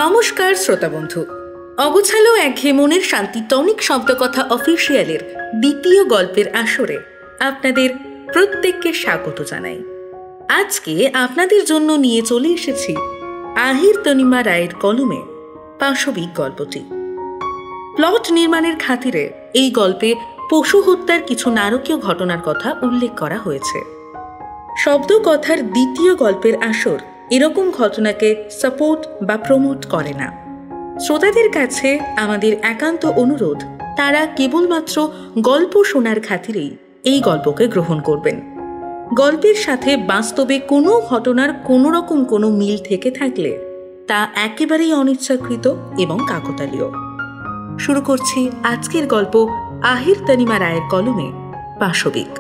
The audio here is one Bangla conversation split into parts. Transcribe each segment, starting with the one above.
নমস্কার শ্রোতা বন্ধু, অগোছালো একঘেয়ে মনের শান্তি টনিক শব্দকথা অফিসিয়ালের দ্বিতীয় গল্পের আসরে আপনাদের প্রত্যেককে স্বাগত জানাই। আজকে আপনাদের জন্য নিয়ে চলে এসেছি আহির তনিমা রায়ের কলমে পাশবিক গল্পটি। প্লট নির্মাণের খাতিরে এই গল্পে পশু হত্যার কিছু নারকীয় ঘটনার কথা উল্লেখ করা হয়েছে। শব্দকথার দ্বিতীয় গল্পের আসর এরকম ঘটনাকে সাপোর্ট বা প্রমোট করে না। শ্রোতাদের কাছে আমাদের একান্ত অনুরোধ, তারা কেবলমাত্র গল্প শোনার খাতিরেই এই গল্পকে গ্রহণ করবেন। গল্পের সাথে বাস্তবে কোনো ঘটনার কোনো রকম কোনো মিল থেকে থাকলে তা একেবারেই অনিচ্ছাকৃত এবং কাকতালীয়। শুরু করছি আজকের গল্প আহির তনিমা রায়ের কলমে পাশবিক।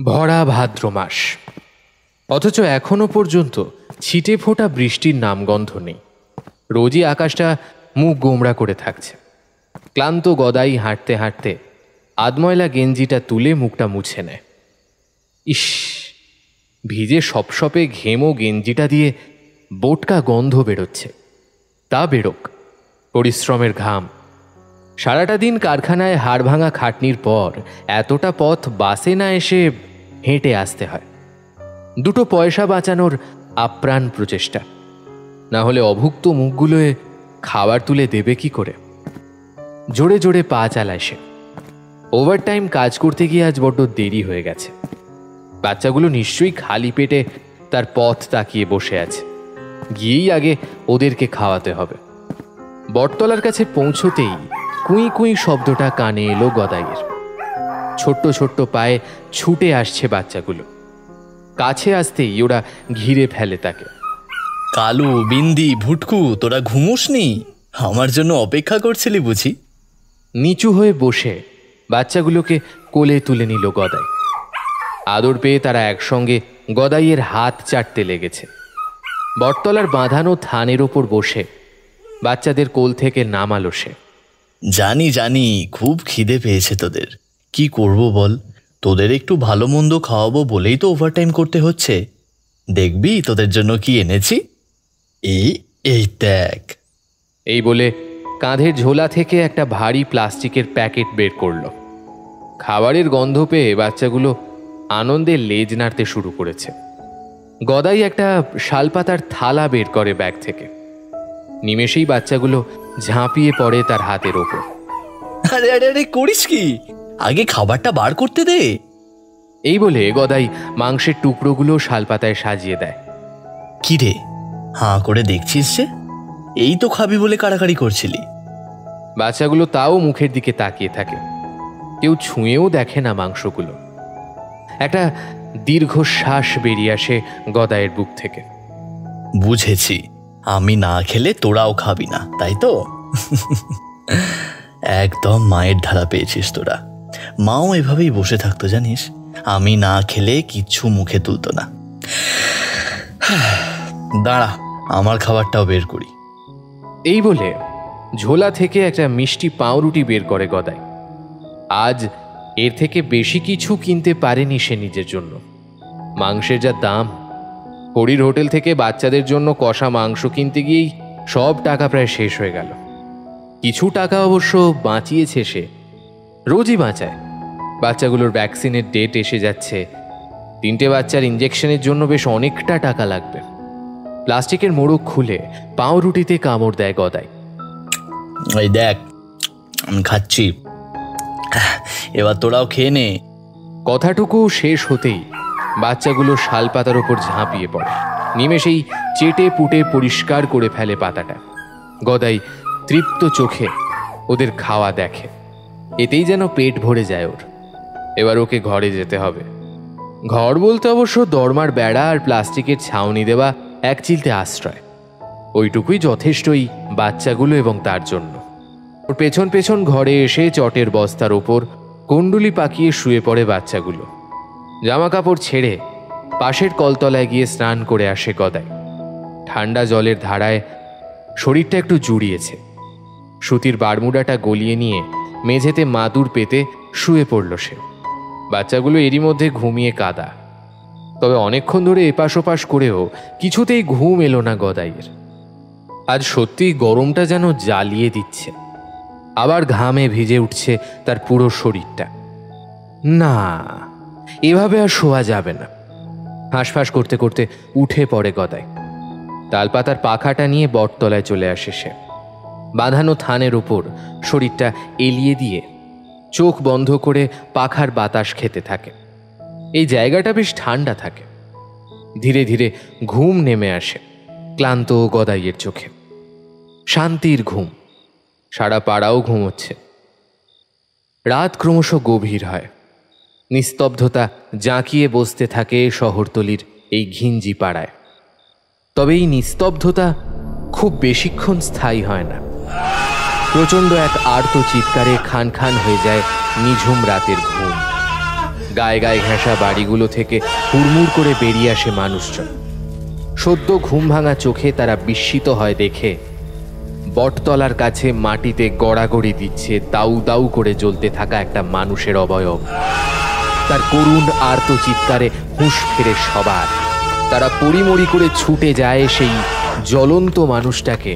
ভরা ভাদ্র মাস, অথচ এখনো পর্যন্ত ছিটে ফোটা বৃষ্টির নামগন্ধ নেই। রোজই আকাশটা মুখ গোমড়া করে থাকছে। ক্লান্ত গদাই হাঁটতে হাঁটতে আধময়লা গেঞ্জিটা তুলে মুখটা মুছে নেয়। ইস, ভিজে সপসপে ঘেমো গেঞ্জিটা দিয়ে বোটকা গন্ধ বেরোচ্ছে। তা বেরোক, পরিশ্রমের ঘাম। সারাটা দিন কারখানায় হাড় ভাঙা খাটনির পর এতটা পথ বাসে না এসে হেঁটে আসতে হয়। দুটো পয়সা বাঁচানোর আপ্রাণ প্রচেষ্টা, না হলে অভুক্ত মুখগুলোয় খাবার তুলে দেবে কি করে? জোরে জোরে পা চালায় সে। ওভারটাইম কাজ করতে গিয়ে আজ বড্ড দেরি হয়ে গেছে। বাচ্চাগুলো নিশ্চয়ই খালি পেটে তার পথ তাকিয়ে বসে আছে। গিয়েই আগে ওদেরকে খাওয়াতে হবে। বটতলার কাছে পৌঁছতেই কুঁই কুঁই শব্দটা কানে এলো গদাইয়ের। ছোট্ট ছোট্ট পায়ে ছুটে আসছে বাচ্চাগুলো। কাছে আসতেই ওরা ঘিরে ফেলে তাকে। কালু, বিন্দি, ভুটকু, তোরা ঘুমোসনি? আমার জন্য অপেক্ষা করছিলি বুঝি? নিচু হয়ে বসে বাচ্চাগুলোকে কোলে তুলে নিল গদাই। আদর পেয়ে তারা একসঙ্গে গদাইয়ের হাত চাটতে লেগেছে। বটতলার বাঁধানো থানের ওপর বসে বাচ্চাদের কোল থেকে নামালো সে। জানি জানি, খুব খিদে পেয়েছে তোদের। কি করব বল, তোদের একটু ভালো মন্দ খাওয়াবো বলেই তো ওভারটাইম করতে হচ্ছে। দেখবি তোদের জন্য কি এনেছি। এই দেখ। এই বলে কাঁধের ঝোলা থেকে একটা ভারী প্লাস্টিকের প্যাকেট বের করল। খাবারের গন্ধ পেয়ে বাচ্চাগুলো আনন্দে লেজ নাড়তে শুরু করেছে। গদাই একটা শালপাতার থালা বের করে ব্যাগ থেকে। নিমেষেই বাচ্চাগুলো ঝাঁপিয়ে পড়ে তার হাতের ওপর। আরে আরে আরে, করিস কি? আগে খাবারটা বার করতে দে। এই বলে গদাই মাংসের টুকরোগুলো শালপাতায় সাজিয়ে দেয়। কি রে, হাঁ করে দেখছিস যে? এই তো খাবি বলে কাড়াকাড়ি করছিলি। বাচ্চাগুলো তাও মুখের দিকে তাকিয়ে থাকে। কেউ ছুঁয়েও দেখে না মাংসগুলো। একটা দীর্ঘশ্বাস বেরিয়ে আসে গদাইয়ের বুক থেকে। বুঝেছি, আমি না খেলে তোরাও খাবি না, তাই তো? একদম মায়ের ধারা পেয়েছিস তোরা। মাও এভাবেই বসে থাকতো জানিস, আমি না খেলে কিচ্ছু মুখে তুলতো না। দাঁড়া, আমার খাবারটাও বের করি। এই বলে ঝোলা থেকে একটা মিষ্টি পাউরুটি বের করে গদাই। আজ এর থেকে বেশি কিছু কিনতে পারেনি সে নিজের জন্য। মাংসের যা দাম, হরির হোটেল থেকে বাচ্চাদের জন্য কষা মাংস কিনতে গিয়েই সব টাকা প্রায় শেষ হয়ে গেল। কিছু টাকা অবশ্য বাঁচিয়েছে সে, রোজই বাঁচায়। বাচ্চাগুলোর ভ্যাকসিনের ডেট এসে যাচ্ছে। 3টে বাচ্চার ইঞ্জেকশনের জন্য বেশ অনেকটা টাকা লাগবে। প্লাস্টিকের মোড়ক খুলে পাউরুটিতে কামড় দেয় গদাই। এই দেখ, আমি খাচ্ছি, এবার তোরাও খেয়ে নে। কথাটুকু শেষ হতেই বাচ্চাগুলো শালপাতার ওপর ঝাঁপিয়ে পড়ে। নিমেষেই চেটে পুটে পরিষ্কার করে ফেলে পাতাটা। গদাই তৃপ্ত চোখে ওদের খাওয়া দেখে। এতেই যেন পেট ভরে যায় ওর। এবার ওকে ঘরে যেতে হবে। ঘর বলতে অবশ্য দরমার বেড়া আর প্লাস্টিকের ছাউনি দেওয়া এক চিলতে আশ্রয়। ওইটুকুই যথেষ্টই বাচ্চাগুলো এবং তার জন্য। ওর পেছন পেছন ঘরে এসে চটের বস্তার ওপর কুণ্ডুলি পাকিয়ে শুয়ে পড়ে বাচ্চাগুলো। জামা কাপড় ছেড়ে পাশের কলতলায় গিয়ে স্নান করে আসে গদাই। ঠান্ডা জলের ধারায় শরীরটা একটু জুড়িয়েছে। সুতির বারমুডাটা গলিয়ে নিয়ে মেঝেতে মাদুর পেতে শুয়ে পড়ল সে। বাচ্চাগুলো এরই মধ্যে ঘুমিয়ে কাদা। তবে অনেকক্ষণ ধরে এপাশ ওপাশ করেও কিছুতেই ঘুম এলো না গদাইয়ের। আজ সত্যিই গরমটা যেন জ্বালিয়ে দিচ্ছে। আবার ঘামে ভিজে উঠছে তার পুরো শরীরটা। না, এভাবে আর শোয়া যাবে না। হাঁসফাঁস করতে করতে উঠে পড়ে গদাই। তালপাতার পাখাটা নিয়ে বটতলায় চলে আসে সে। বাঁধানো থানের উপর শরীরটা এলিয়ে দিয়ে চোখ বন্ধ করে পাখার বাতাস খেতে থাকে। এই জায়গাটা বেশ ঠান্ডা থাকে। ধীরে ধীরে ঘুম নেমে আসে ক্লান্ত গদাইয়ের চোখে। শান্তির ঘুম। সারা পাড়াও ঘুমোচ্ছে। রাত ক্রমশ গভীর হয়। নিস্তব্ধতা জাঁকিয়ে বসতে থাকে শহরতলির এই ঘিঞ্জি পাড়ায়। তবে এই নিস্তব্ধতা খুব বেশিক্ষণ স্থায়ী হয় না। প্রচণ্ড এক আর্ত চিৎকারে খান খান হয়ে যায় নিঝুম রাতের ঘুম। গায়ে গায়ে ঘেঁষা বাড়িগুলো থেকে হুড়মুড় করে বেরিয়ে আসে মানুষজন। সদ্য ঘুম ভাঙা চোখে তারা বিস্মিত হয় দেখে বটতলার কাছে মাটিতে গড়াগড়ি দিচ্ছে দাউ দাউ করে জ্বলতে থাকা একটা মানুষের অবয়ব। তার করুণ আর্ত চিৎকারে হুঁশ ফেরে সবার। তারা পরিমরি করে ছুটে যায় সেই জ্বলন্ত মানুষটাকে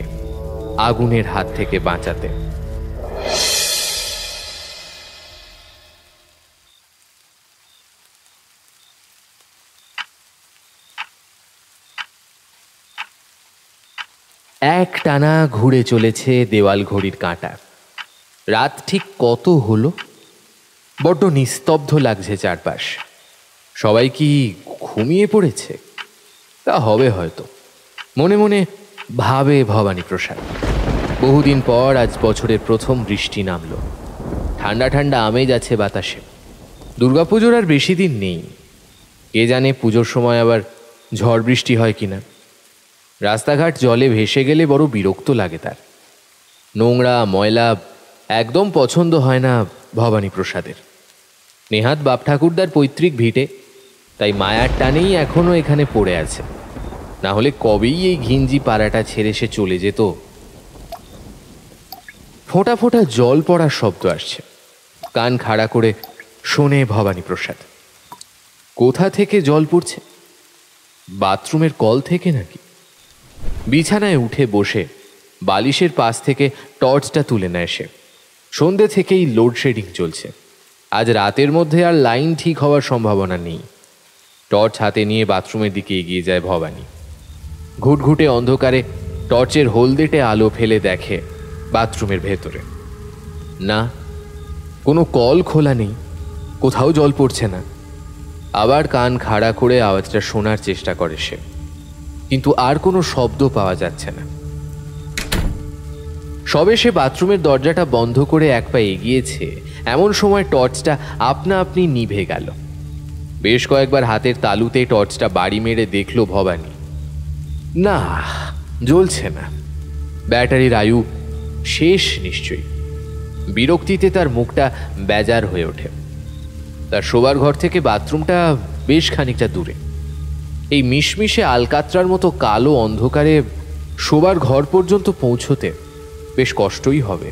আগুনের হাত থেকে বাঁচাতে। এক টানা ঘুরে চলেছে দেওয়াল ঘড়ির কাঁটা। রাত ঠিক কত হলো? বড্ড নিস্তব্ধ লাগছে চারপাশ। সবাই কি ঘুমিয়ে পড়েছে? তা হবে হয়তো, মনে মনে ভাবে ভবানী প্রসাদ। বহুদিন পর আজ বছরের প্রথম বৃষ্টি নামল। ঠান্ডা ঠান্ডা আমেজ আছে বাতাসে। দুর্গাপুজোর আর বেশি দিন নেই। কে জানে পুজোর সময় আবার ঝড় বৃষ্টি হয় কিনা। রাস্তাঘাট জলে ভেসে গেলে বড় বিরক্ত লাগে তার। নোংরা ময়লা একদম পছন্দ হয় না ভবানী প্রসাদের। নেহাত বাপ ঠাকুরদার পৈতৃক ভিটে, তাই মায়ার টানেই এখনো এখানে পড়ে আছে। না হলে কবেই এই ঘিঞ্জি পাড়াটা ছেড়ে সে চলে যেত। ফোঁটা ফোঁটা জল পড়ার শব্দ আসছে। কান খাড়া করে শোনে ভবানী প্রসাদ। কোথা থেকে জল পড়ছে? বাথরুমের কল থেকে নাকি? বিছানায় উঠে বসে বালিশের পাশ থেকে টর্চটা তুলে নেয় সে। সন্ধ্যে থেকেই লোডশেডিং চলছে। আজ রাতের মধ্যে আর লাইন ঠিক হওয়ার সম্ভাবনা নেই। টর্চ হাতে নিয়ে বাথরুমের দিকে এগিয়ে যায় ভবানী। ঘুটঘুটে অন্ধকারে টর্চের হলদেটে আলো ফেলে দেখে বাথরুমের ভেতরে না, কোনো কল খোলা নেই, কোথাও জল পড়ছে না। আবার কান খাড়া করে আওয়াজটা শোনার চেষ্টা করে সে, কিন্তু আর কোনো শব্দ পাওয়া যাচ্ছে না। সবে সে বাথরুমের দরজাটা বন্ধ করে এক পা এগিয়েছে, এমন সময় টর্চটা আপনা আপনি নিভে গেল। বেশ কয়েকবার হাতের তালুতে টর্চটা বাড়ি মেরে দেখল ভবানী। না, জ্বলছে না। ব্যাটারির আয়ু শেষ নিশ্চয়ই। বিরক্তিতে তার মুখটা বেজার হয়ে ওঠে। তার শোবার ঘর থেকে বাথরুমটা বেশ খানিকটা দূরে। এই মিশমিশে আলকাতরার মতো কালো অন্ধকারে শোবার ঘর পর্যন্ত পৌঁছতে বেশ কষ্টই হবে।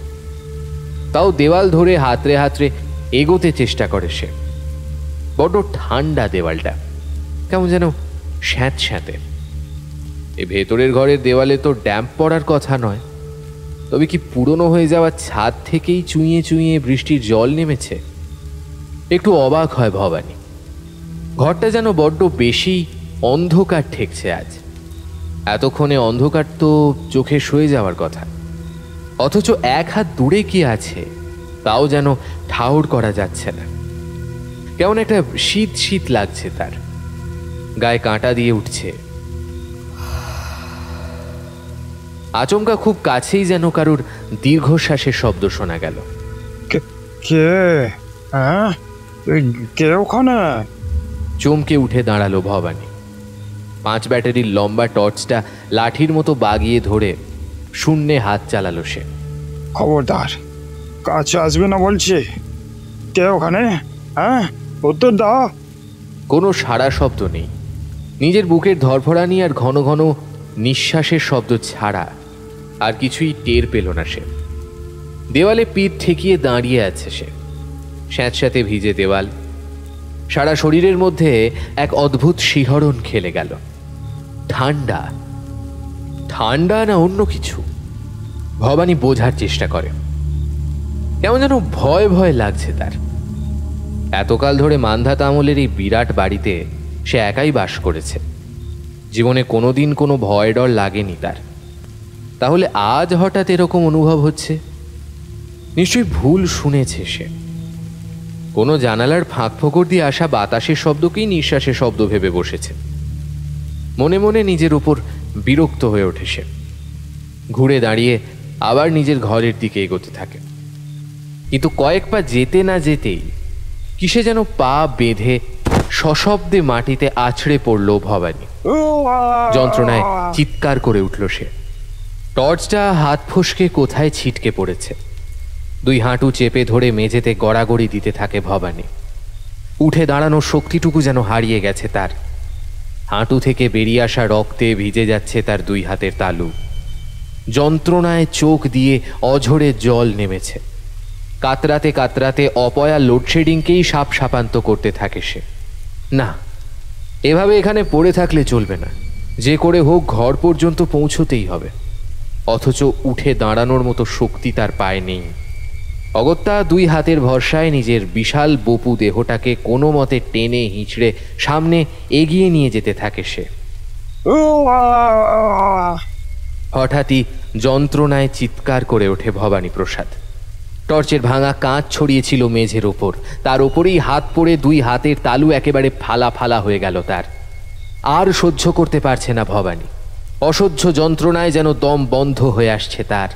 তাও দেওয়াল ধরে হাতড়ে হাতড়ে এগোতে চেষ্টা করে সে। বড্ড ঠান্ডা দেওয়ালটা, কেমন যেন স্যাঁতস্যাঁতে। এই ভেতরের ঘরের দেওয়ালে তো ড্যাম্প পড়ার কথা নয়, তবে কি পুরনো হয়ে যাওয়া ছাদ থেকেই চুঁইয়ে চুঁইয়ে বৃষ্টির জল নেমেছে? একটু অবাক হয় ভবানী। ঘরটা যেন বড্ড বেশি অন্ধকার ঠেকছে আজ। এতক্ষণে অন্ধকার তো চোখে শুয়ে যাওয়ার কথা, অথচ এক হাত দূরে কি আছে তাও যেন ঠাউর করা যাচ্ছে না। কেমন একটা শীত শীত লাগছে তার, গায়ে কাঁটা দিয়ে উঠছে। আচমকা খুব কাছেই যেন কারুর দীর্ঘশ্বাসের শব্দ শোনা গেল। কে ওখানে? চমকে উঠে দাঁড়ালো ভবানী। 5 ব্যাটারির লম্বা টর্চটা লাঠির মতো বাগিয়ে ধরে শূন্যে হাত চালালো সে। খবরদার, কাছে আসবে না বলছি। কে ওখানে? হ্যাঁ, উত্তর দাও। কোনো সাড়া শব্দ নেই। নিজের বুকের ধরফরানি আর ঘন ঘন নিঃশ্বাসের শব্দ ছাড়া আর কিছুই টের পেল না সে। দেওয়ালে পিঠ ঠেকিয়ে দাঁড়িয়ে আছে সে। স্যাঁতস্যাঁতে ভিজে দেওয়াল, সারা শরীরের মধ্যে এক অদ্ভুত শিহরণ খেলে গেল। ঠান্ডা, ঠান্ডা না অন্য কিছু? ভবানী বোঝার চেষ্টা করে। কেমন যেন ভয় ভয় লাগছে তার। এতকাল ধরে মান্ধাত আমলের এই বিরাট বাড়িতে সে একাই বাস করেছে, জীবনে কোনোদিন কোনো ভয় ডর লাগেনি তার। তাহলে আজ হঠাৎ এরকম অনুভব হচ্ছে? নিশ্চয়ই ভুল শুনেছে সে। কোনো জানালার ফাঁক ফোকর দিয়ে আসা বাতাসের শব্দকেই নিঃশ্বাসের শব্দ ভেবে বসেছে। মনে মনে নিজের উপর বিরক্ত হয়ে ওঠে সে। ঘুরে দাঁড়িয়ে আবার নিজের ঘরের দিকে এগোতে থাকে। কিন্তু কয়েক পা যেতে না যেতেই কিসে যেন পা বেঁধে সশব্দে মাটিতে আছড়ে পড়ল ভবানী। যন্ত্রণায় চিৎকার করে উঠল সে। টর্চটা হাত ফসকে কোথায় ছিটকে পড়েছে। দুই হাঁটু চেপে ধরে মেঝেতে গড়াগড়ি দিতে থাকে ভবানী। উঠে দাঁড়ানোর শক্তিটুকু যেন হারিয়ে গেছে তার। হাঁটু থেকে বেরিয়ে আসা রক্তে ভিজে যাচ্ছে তার দুই হাতের তালু। যন্ত্রণায় চোখ দিয়ে অঝরে জল নেমেছে। কাতরাতে কাতরাতে অপয়া লোডশেডিংকেই সাপ সাপান্ত করতে থাকে সে। না, এভাবে এখানে পড়ে থাকলে চলবে না। যে করে হোক ঘর পর্যন্ত পৌঁছতেই হবে। অথচ উঠে দাঁড়ানোর মতো শক্তি তার পায়ে নেই। অগত্যা দুই হাতের ভরসায় নিজের বিশাল বপু দেহটাকে কোনো মতে টেনে হিঁচড়ে সামনে এগিয়ে নিয়ে যেতে থাকে সে। হঠাৎই যন্ত্রণায় চিৎকার করে ওঠে ভবানী প্রসাদ। টর্চের ভাঙা কাঁচ ছড়িয়েছিল মেঝের ওপর, তার ওপরেই হাত পড়ে দুই হাতের তালু একেবারে ফালা ফালা হয়ে গেল তার। আর সহ্য করতে পারছে না ভবানী। অসহ্য যন্ত্রণায় যেন দম বন্ধ হয়ে আসছে তার।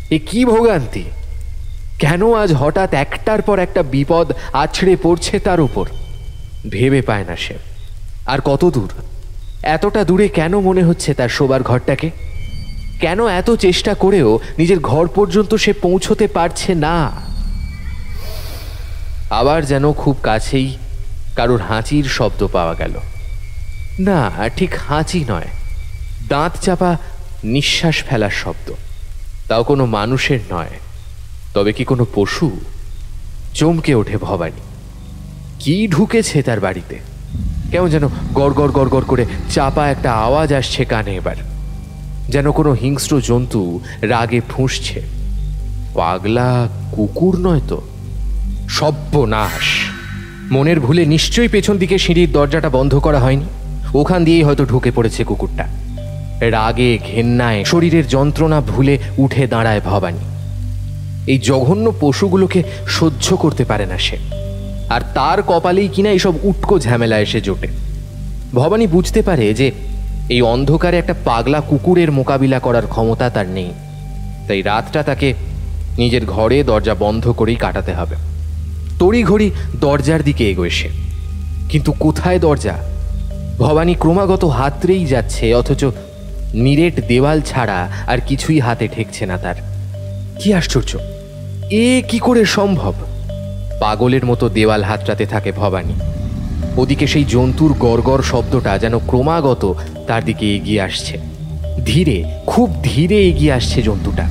এ কি ভোগান্তি! কেন আজ হঠাৎ একটার পর একটা বিপদ আছড়ে পড়ছে তার উপর? ভেবে পায় না সে। আর কত দূর? এতটা দূরে কেন মনে হচ্ছে তার শোবার ঘরটাকে? কেন এত চেষ্টা করেও নিজের ঘর পর্যন্ত সে পৌঁছতে পারছে না? আবার যেন খুব কাছেই কারোর হাঁচির শব্দ পাওয়া গেল। না, ঠিক হাঁচি নয়, দাঁত চাপা নিঃশ্বাস ফেলার শব্দ। তাও কোনো মানুষের নয়। তবে কি কোনো পশু? চমকে ওঠে ভবানী। কি ঢুকেছে তার বাড়িতে? কেমন যেন গড়গড় গড়গড় করে চাপা একটা আওয়াজ আসছে কানে। এবার যেন কোনো হিংস্র জন্তু রাগে ফুঁসছে। পাগলা কুকুর নয় তো? সর্বনাশ! মনের ভুলে নিশ্চয়ই পেছন দিকে সিঁড়ির দরজাটা বন্ধ করা হয়নি। ওখান দিয়েই হয়তো ঢুকে পড়েছে কুকুরটা। রাগে ঘেন্নায় শরীরের যন্ত্রণা ভুলে উঠে দাঁড়ায় ভবানী। এই জঘন্য পশুগুলোকে সহ্য করতে পারে না সে। আর তার কপালেই কিনা এইসব উটকো ঝামেলা এসে জোটে। ভবানী বুঝতে পারে যে এই অন্ধকারে একটা পাগলা কুকুরের মোকাবিলা করার ক্ষমতা তার নেই। তাই রাতটা তাকে নিজের ঘরে দরজা বন্ধ করেই কাটাতে হবে। তড়িঘড়ি দরজার দিকে এগোয় সে। কিন্তু কোথায় দরজা? ভবানী ক্রমাগত হাতড়েই যাচ্ছে, অথচ নিরেট দেওয়াল ছাড়া আর কিছুই হাতে ঠেকছে না তার। কি আশ্চর্য! এ কি করে সম্ভব? পাগলের মতো দেওয়াল হাতড়াতে থাকে ভবানী। ওদিকে সেই জন্তুর গড়গড় শব্দটা যেন ক্রমাগত তার দিকে এগিয়ে আসছে। ধীরে, খুব ধীরে এগিয়ে আসছে জন্তুটা।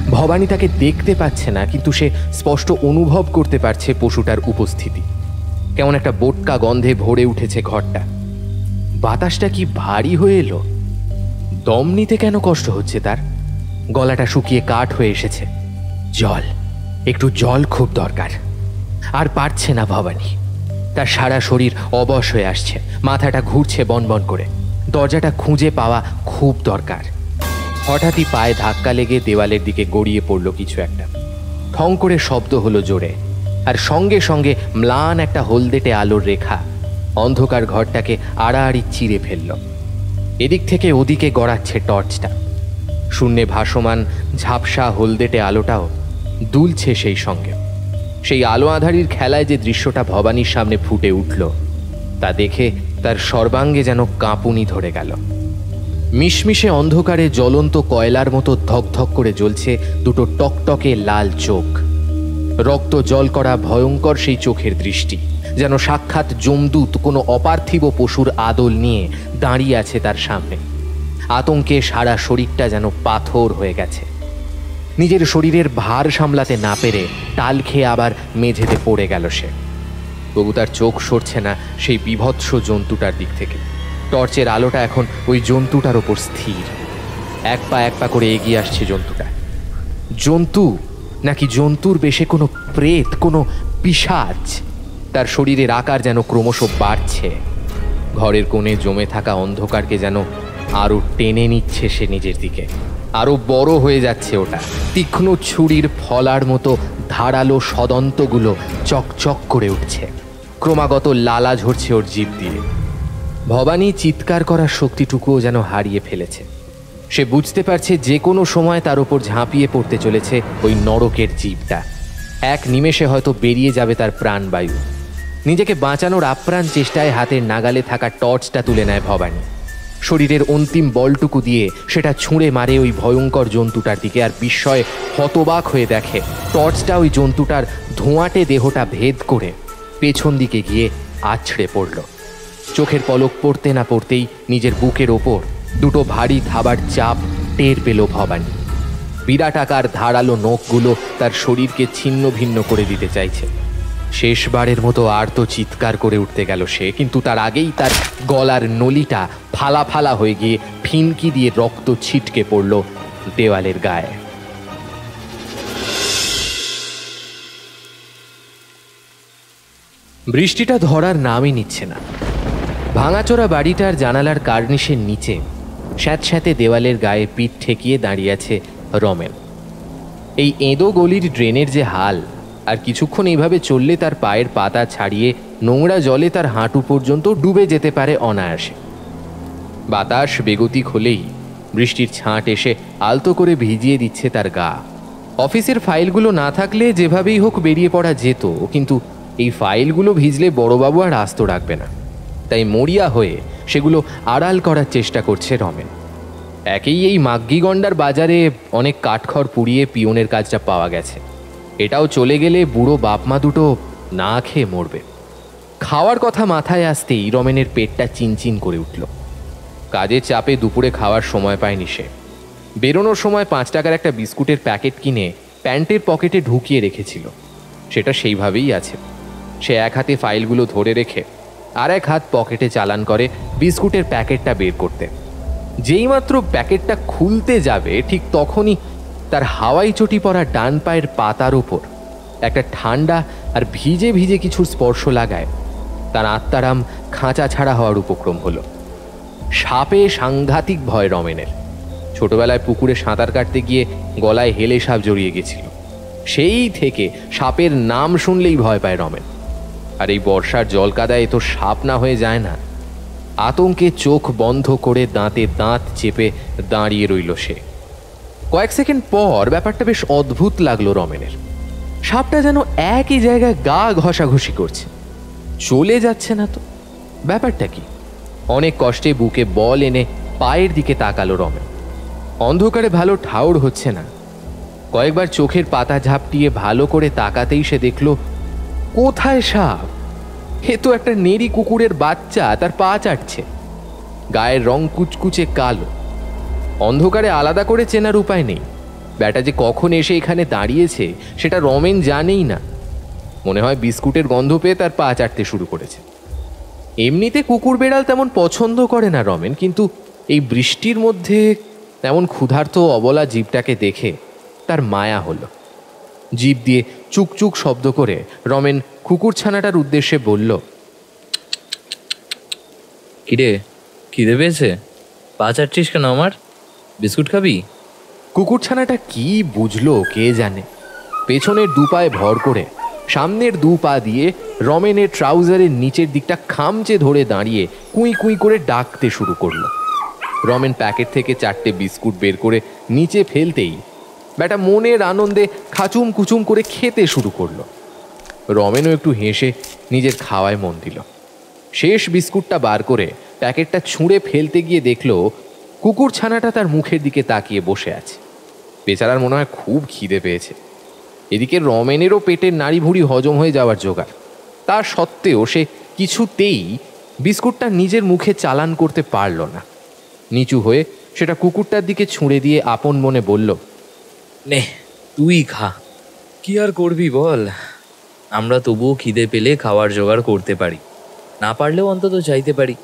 ভবানী তাকে দেখতে পাচ্ছে না, কিন্তু সে স্পষ্ট অনুভব করতে পারছে পশুটার উপস্থিতি। কেমন একটা বোটকা গন্ধে ভরে উঠেছে ঘরটা। বাতাসটা কি ভারী হয়ে এলো। দম নিতে কেন কষ্ট হচ্ছে তার? গলাটা শুকিয়ে কাঠ হয়ে এসেছে। জল, একটু জল খুব দরকার। আর পারছে না ভবানী। তার সারা শরীর অবশ হয়ে আসছে, মাথাটা ঘুরছে বনবন করে। দরজাটা খুঁজে পাওয়া খুব দরকার। হঠাৎই পায়ে ধাক্কা লেগে দেওয়ালের দিকে গড়িয়ে পড়ল কিছু একটা। ঠং করে শব্দ হলো জোরে, আর সঙ্গে সঙ্গে ম্লান একটা হলদেটে আলোর রেখা অন্ধকার ঘরটাকে আড়াআড়ি চিরে ফেলল। এদিক থেকে ওদিকে গড়াচ্ছে টর্চটা। শূন্যে ভাসমান ঝাপসা হলদেটে আলোটাও দুলছে সেই সঙ্গে। সেই আলো আঁধারির খেলায় যে দৃশ্যটা ভবানীর সামনে ফুটে উঠল, তা দেখে তার সর্বাঙ্গে যেন কাঁপুনি ধরে গেল। মিশমিশে অন্ধকারে জ্বলন্ত কয়লার মতো ধকধক করে জ্বলছে দুটো টকটকে লাল চোখ। রক্ত জল করা ভয়ঙ্কর সেই চোখের দৃষ্টি যেন সাক্ষাৎ যমদূত কোনো অপার্থিব পশুর আদল নিয়ে দাঁড়িয়ে আছে তার সামনে। আতঙ্কে সারা শরীরটা যেন পাথর হয়ে গেছে। নিজের শরীরের ভার সামলাতে না পেরে টাল খেয়ে আবার মেঝেতে পড়ে গেল সে। তবু তার চোখ সরছে না সেই বীভৎস জন্তুটার দিক থেকে। টর্চের আলোটা এখন ওই জন্তুটার ওপর স্থির। এক পা করে এগিয়ে আসছে জন্তুটা। জন্তু নাকি জন্তুর বেশে কোনো প্রেত, কোনো পিশাচ? তার শরীরের আকার যেন ক্রমশ বাড়ছে। ঘরের কোণে জমে থাকা অন্ধকারকে যেন আরো টেনে নিচ্ছে সে নিজের দিকে। আরো বড় হয়ে যাচ্ছে ওটা। তীক্ষ্ণ ছুরির ফলার মতো ধারালো সদন্তগুলো চকচক করে উঠছে। ক্রমাগত লালা ঝরছে ওর জিভ দিয়ে। ভবানী চিৎকার করার শক্তিটুকুও যেন হারিয়ে ফেলেছে। সে বুঝতে পারছে যে কোনো সময় তার উপর ঝাঁপিয়ে পড়তে চলেছে ওই নরকের জীবটা। এক নিমেষে হয়তো বেরিয়ে যাবে তার প্রাণবায়ু। নিজেকে বাঁচানোর আপ্রাণ চেষ্টায় হাতের নাগালে থাকা টর্চটা তুলে নেয় ভবানী। শরীরের অন্তিম বলটুকু দিয়ে সেটা ছুঁড়ে মারে ওই ভয়ঙ্কর জন্তুটার দিকে, আর বিস্ময়ে হতবাক হয়ে দেখে টর্চটা ওই জন্তুটার ধোঁয়াটে দেহটা ভেদ করে পেছন দিকে গিয়ে আছড়ে পড়ল। চোখের পলক পড়তে না পড়তেই নিজের বুকের ওপর দুটো ভারী থাবার চাপ টের পেল ভবানী। বিরাট আকার ধারালো নখগুলো তার শরীরকে ছিন্ন ভিন্ন করে দিতে চাইছে। শেষবারের মতো আর্ত চিৎকার করে উঠতে গেল সে, কিন্তু তার আগেই তার গলার নলিটা ফালা ফালা হয়ে গিয়ে ফিনকি দিয়ে রক্ত ছিটকে পড়ল দেওয়ালের গায়ে। বৃষ্টিটা ধরার নামই নিচ্ছে না। ভাঙাচোরা বাড়িটার জানালার কার্নিশের নিচে স্যাঁতস্যাঁতে দেওয়ালের গায়ে পিঠ ঠেকিয়ে দাঁড়িয়ে আছে রমেন। এই এঁদো গলির ড্রেনের যে হাল, আর কিছুক্ষণ এইভাবে চললে তার পায়ের পাতা ছাড়িয়ে নোংরা জলে তার হাঁটু পর্যন্ত ডুবে যেতে পারে অনায়াসে। বাতাস বেগতিক হলেই বৃষ্টির ছাঁট এসে আলতো করে ভিজিয়ে দিচ্ছে তার গা। অফিসের ফাইলগুলো না থাকলে যেভাবেই হোক বেরিয়ে পড়া যেত, কিন্তু এই ফাইলগুলো ভিজলে বড়বাবু আর আস্ত রাখবে না। তাই মরিয়া হয়ে সেগুলো আড়াল করার চেষ্টা করছে রমেন। একেই এই মাগ্গিগন্ডার বাজারে অনেক কাঠখড় পুড়িয়ে পিয়নের কাজটা পাওয়া গেছে। এটাও চলে গেলে বুড়ো বাপমা দুটো না খেয়ে মরবে। খাওয়ার কথা মাথায় আসতেই রমেনের পেটটা চিনচিন করে উঠল। কাজের চাপে দুপুরে খাওয়ার সময় পায়নি সে। বেরোনোর সময় 5 টাকার একটা বিস্কুটের প্যাকেট কিনে প্যান্টের পকেটে ঢুকিয়ে রেখেছিল। সেটা সেইভাবেই আছে। সে এক হাতে ফাইলগুলো ধরে রেখে আর এক হাত পকেটে চালান করে বিস্কুটের প্যাকেটটা বের করতে। যেইমাত্র প্যাকেটটা খুলতে যাবে ঠিক তখনই তার হাওয়াই চটি পরা ডান পায়ের পাতার ওপর একটা ঠান্ডা আর ভিজে ভিজে কিছুর স্পর্শ লাগায় তার আত্মারাম খাঁচা ছাড়া হওয়ার উপক্রম হলো। সাপে সাংঘাতিক ভয় রমেনের। ছোটবেলায় পুকুরে সাঁতার কাটতে গিয়ে গলায় হেলে সাপ জড়িয়ে গেছিল। সেই থেকে সাপের নাম শুনলেই ভয় পায় রমেন। আর এই বর্ষার জল কাদায় তো সাপ না হয়ে যায় না। আতঙ্কে চোখ বন্ধ করে দাঁতে দাঁত চেপে দাঁড়িয়ে রইল সে। কয়েক সেকেন্ড পর ব্যাপারটা বেশ অদ্ভুত লাগলো রমেনের। সাপটা যেন একই জায়গায় গা ঘষাঘষি করছে, চলে যাচ্ছে না তো। ব্যাপারটা কি? অনেক কষ্টে বুকে বল এনে পায়ের দিকে তাকালো রমেন। অন্ধকারে ভালো ঠাউর হচ্ছে না। কয়েকবার চোখের পাতা ঝাপটিয়ে ভালো করে তাকাতেই সে দেখল কোথায় সাপ? এ তো একটা নেড়ি কুকুরের বাচ্চা, তার পা চাটছে। গায়ের রং কুচকুচে কালো। অন্ধকারে আলাদা করে চেনার উপায় নেই। ব্যাটা যে কখন এসে এখানে দাঁড়িয়েছে সেটা রমেন জানেই না। মনে হয় বিস্কুটের গন্ধ পেয়ে তার পা চাটতে শুরু করেছে। এমনিতে কুকুর বেড়াল তেমন পছন্দ করে না রমেন, কিন্তু এই বৃষ্টির মধ্যে তেমন ক্ষুধার্ত অবলা জীবটাকে দেখে তার মায়া হলো। জিভ দিয়ে চুকচুক শব্দ করে রমেন কুকুর ছানাটার উদ্দেশ্যে বলল, কিরে, খিদে পেয়েছে? পা চাটছিস কেন আমার? বিস্কুট খাবি? কুকুর ছানাটা কি বুঝলো কে জানে। পেছনের 2 পায়ে ভর করে সামনের 2 পা দিয়ে রমেনের ট্রাউজারের নিচের দিকটা খামচে ধরে দাঁড়িয়ে কুই কুই করে ডাকতে শুরু করলো। রমেন প্যাকেট থেকে 4টে বিস্কুট বের করে নিচে ফেলতেই ব্যাটা মনের আনন্দে খাচুম কুচুম করে খেতে শুরু করলো। রমেনও একটু হেসে নিজের খাওয়ায় মন দিল। শেষ বিস্কুটটা বার করে প্যাকেটটা ছুঁড়ে ফেলতে গিয়ে দেখলো কুকুর ছানাটা তার মুখের দিকে তাকিয়ে বসে আছে। বেচারার মনে হয় খুব খিদে পেয়েছে। এদিকে রমেনেরও পেটের নাড়ি ভুড়ি হজম হয়ে যাওয়ার জোগাড়। তা সত্ত্বেও সে কিছুতেই বিস্কুটটা নিজের মুখে চালান করতে পারল না। নিচু হয়ে সেটা কুকুরটার দিকে ছুঁড়ে দিয়ে আপন মনে বলল, নে তুই খা, কি আর করবি বল। আমরা তবুও খিদে পেলে খাওয়ার জোগাড় করতে পারি, না পারলেও অন্তত চাইতে পারি।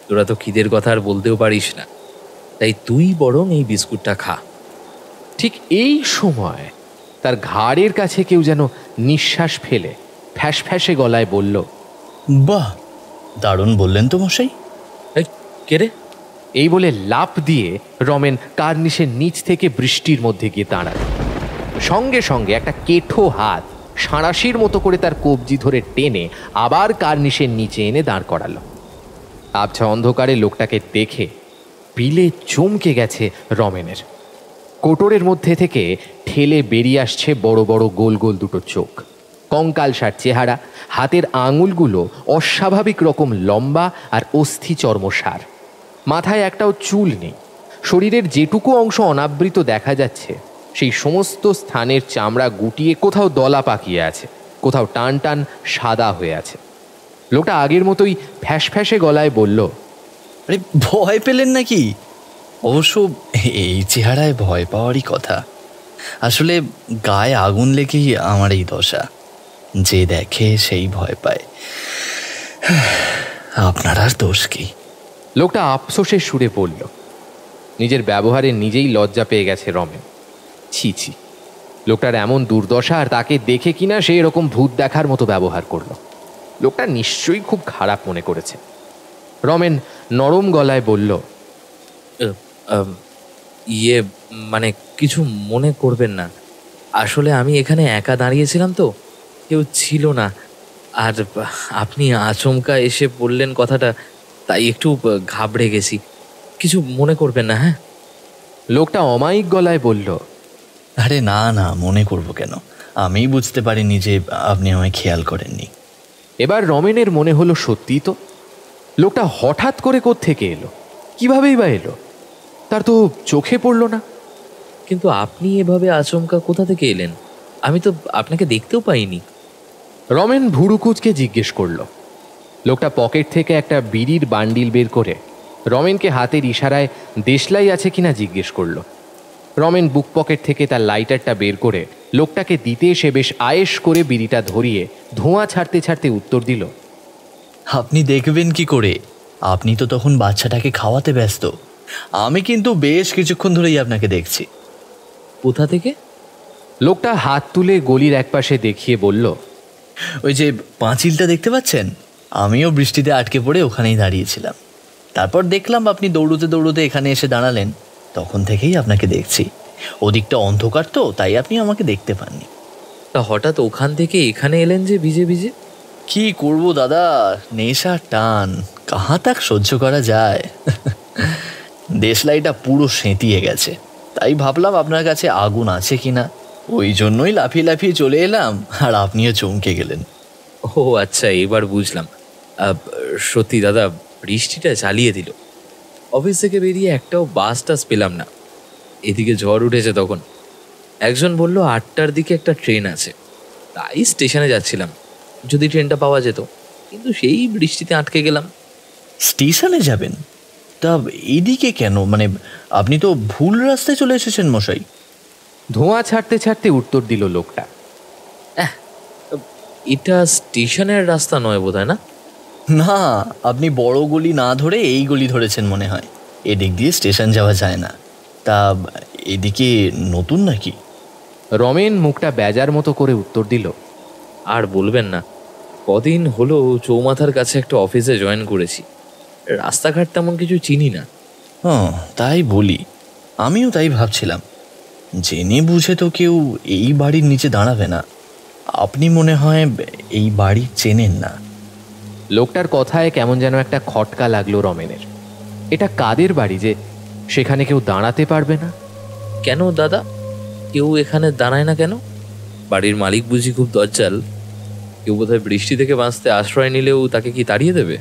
তোরা তো খিদের কথা আর বলতেও পারিস না, তাই তুই বরং এই বিস্কুটটা খা। ঠিক এই সময় তার ঘাড়ের কাছে কেউ যেন নিঃশ্বাস ফেলে ফ্যাস ফ্যাসে গলায় বলল, বাহ, দারুণ বললেন তো মশাই। এই কে রে? এই বলে লাফ দিয়ে রমেন কার্নিশের নিচ থেকে বৃষ্টির মধ্যে গিয়ে দাঁড়াল। সঙ্গে সঙ্গে একটা কেঠো হাত সাঁড়াশির মতো করে তার কবজি ধরে টেনে আবার কার্নিশের নিচে এনে দাঁড় করালো। আবছা অন্ধকারে লোকটাকে দেখে পিলে চমকে গেছে রমেনের। কোটরের মধ্যে থেকে ঠেলে বেরিয়ে আসছে বড় বড় গোল গোল দুটো চোখ, কঙ্কালসার চেহারা, হাতের আঙুলগুলো অস্বাভাবিক রকম লম্বা আর অস্থি চর্মসার। মাথায় একটাও চুল নেই। শরীরের যেটুকু অংশ অনাবৃত দেখা যাচ্ছে সেই সমস্ত স্থানের চামড়া গুটিয়ে কোথাও দলা পাকিয়ে আছে, কোথাও টান টান সাদা হয়ে আছে। লোকটা আগের মতোই ফ্যাস ফ্যাসে গলায় বলল, আরে ভয় পেলেন নাকি? অবশ্য এই চেহারায় ভয় পাওয়ারই কথা। আসলে গায়ে আগুন লেগেই আমার এই দশা। যে দেখে সেই ভয় পায়। আপনার আর দোষ কি? লোকটা আফসোসের সুরে বলল। নিজের ব্যবহারে নিজেই লজ্জা পেয়ে গেছে রমেন। ছি ছি, লোকটার এমন দুর্দশা, আর তাকে দেখে কিনা সে এরকম ভূত দেখার মতো ব্যবহার করল। লোকটা নিশ্চয়ই খুব খারাপ মনে করেছে। রমেন নরম গলায় বলল, ইয়ে মানে কিছু মনে করবেন না, আসলে আমি এখানে একা দাঁড়িয়েছিলাম তো, কেউ ছিল না। আর আপনি আচমকা এসে বললেন কথাটা, তাই একটু ঘাবড়ে গেছি। কিছু মনে করবেন না। হ্যাঁ? লোকটা অমায়িক গলায় বলল, আরে না না, মনে করব কেন? আমি বুঝতে পারিনি যে আপনি আমায় খেয়াল করেননি। এবার রমেনের মনে হলো সত্যিই তো। লোকটা হঠাৎ করে কোত্থেকে এলো, কিভাবেই বা এলো, তার তো চোখে পড়ল না। কিন্তু আপনি এভাবে আচমকা কোথা থেকে এলেন? আমি তো আপনাকে দেখতেও পাইনি। রমেন ভুরুকুচকে জিজ্ঞেস করল। লোকটা পকেট থেকে একটা বিড়ির বান্ডিল বের করে রমেনকে হাতের ইশারায় দেশলাই আছে কিনা জিজ্ঞেস করল। রমেন বুক পকেট থেকে তার লাইটারটা বের করে লোকটাকে দিতে সে বেশ আয়েশ করে বিড়িটা ধরিয়ে ধোঁয়া ছাড়তে ছাড়তে উত্তর দিল, আপনি দেখবেন কি করে? আপনি তো তখন বাচ্চাটাকে খাওয়াতে ব্যস্ত। আমি কিন্তু বেশ কিছুক্ষণ ধরেই আপনাকে দেখছি। কোথা থেকে? লোকটা হাত তুলে গলির একপাশে দেখিয়ে বলল, ওই যে পাঁচিলটা দেখতে পাচ্ছেন, আমিও বৃষ্টিতে আটকে পড়ে ওখানেই দাঁড়িয়েছিলাম। তারপর দেখলাম আপনি দৌড়তে দৌড়তে এখানে এসে দাঁড়ালেন। তখন থেকেই আপনাকে দেখছি। ওদিকটা অন্ধকার তো, তাই আপনি আমাকে দেখতে পাননি। তা হঠাৎ ওখান থেকে এখানে এলেন যে ভিজে ভিজে? কি করব দাদা, নেশার টান, কাহা তাক সহ্য করা যায়। দেশলাইটা পুরো সেঁতিয়ে গেছে, তাই ভাবলাম আপনার কাছে আগুন আছে কিনা। ওই জন্যই লাফিয়ে লাফিয়ে চলে এলাম, আর আপনিও চমকে গেলেন। ও আচ্ছা, এবার বুঝলাম। সত্যি দাদা, বৃষ্টিটা চালিয়ে দিল। অফিস থেকে বেরিয়ে একটাও বাস টাস পেলাম না। এদিকে ঝড় উঠেছে তখন। একজন বলল 8টার দিকে একটা ট্রেন আছে, তাই স্টেশনে যাচ্ছিলাম, যদি ট্রেনটা পাওয়া যেত। কিন্তু সেই বৃষ্টিতে আটকে গেলাম। স্টেশনে যাবেন? তা এদিকে কেন? মানে আপনি তো ভুল রাস্তায় চলে এসেছেন মশাই। ধোঁয়া ছাড়তে ছাড়তে উত্তর দিল লোকটা, এটা স্টেশনের রাস্তা নয় বোধহয়, না? না, আপনি বড় গলি না ধরে এই গলি ধরেছেন মনে হয়। এদিক দিয়ে স্টেশন যাওয়া যায় না। তা এদিকে নতুন নাকি? রমেন মুখটা বেজার মতো করে উত্তর দিল, আর বলবেন না, কদিন হলো চৌমাথার কাছে একটা অফিসে জয়েন করেছি। রাস্তাঘাট তেমন কিছু চিনি না। হ্যাঁ, তাই বলি, আমিও তাই ভাবছিলাম। জেনে বুঝে তো কেউ এই বাড়ির নিচে দাঁড়াবে না। আপনি মনে হয় এই বাড়ি চেনেন না। লোকটার কথায় কেমন যেন একটা খটকা লাগলো রমেনের। এটা কাদের বাড়ি যে সেখানে কেউ দাঁড়াতে পারবে না? কেন দাদা, কেউ এখানে দাঁড়ায় না কেন? বাড়ির মালিক বুঝি খুব দজ্জাল? কেউ বোধহয় বৃষ্টি থেকে বাঁচতে আশ্রয় নিলেও তাকে কি তাড়িয়ে দেবে?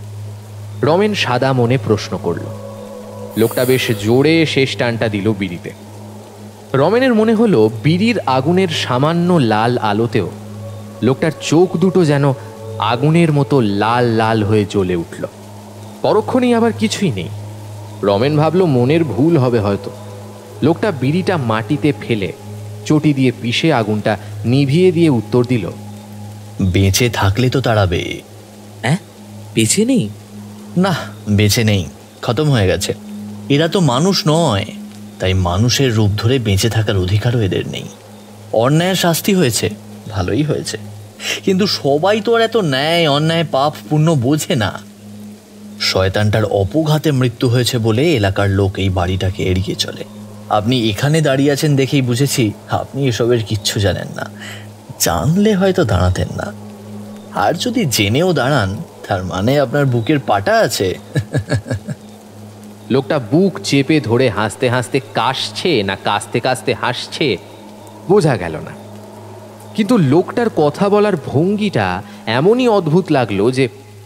রমেন সাদা মনে প্রশ্ন করল। লোকটা বেশ জোরে শেষ টানটা দিল বিড়িতে। রমেনের মনে হলো বিড়ির আগুনের সামান্য লাল আলোতেও লোকটার চোখ দুটো যেন আগুনের মতো লাল লাল হয়ে জ্বলে উঠল। পরক্ষণেই আবার কিছুই নেই। রমেন ভাবল মনের ভুল হবে হয়তো। লোকটা বিড়িটা মাটিতে ফেলে চটি দিয়ে পিষে আগুনটা নিভিয়ে দিয়ে উত্তর দিল, বেঁচে থাকলে তো তাড়াবে। হ্যাঁ, বেঁচে নেই? না, বেঁচে নেই, খতম হয়ে গেছে। এরা তো মানুষ নয়, তাই মানুষের রূপ ধরে বেঁচে থাকার অধিকারও এদের নেই। অন্যায়ের শাস্তি হয়েছে, ভালোই হয়েছে, কিন্তু সবাই তো আর এত ন্যায় অন্যায় পাপ পুণ্য বোঝে না। শয়তানটার অপঘাতে মৃত্যু হয়েছে বলে এলাকার লোক এই বাড়িটাকে এড়িয়ে চলে। আপনি এখানে দাঁড়িয়ে আছেন দেখেই বুঝেছি আপনি এসবের কিচ্ছু জানেন না। জানলে হয়তো দাঁড়াতেন না, আর যদি জেনেও দাঁড়ান তার মানে আপনার বুকের পাটা আছে। লোকটা বুক চেপে ধরে হাসতে হাসতে কাশছে না কাশতে কাশতে হাসছে বোঝা গেল না, কিন্তু লোকটার কথা বলার ভঙ্গিটা এমনই অদ্ভুত লাগলো যে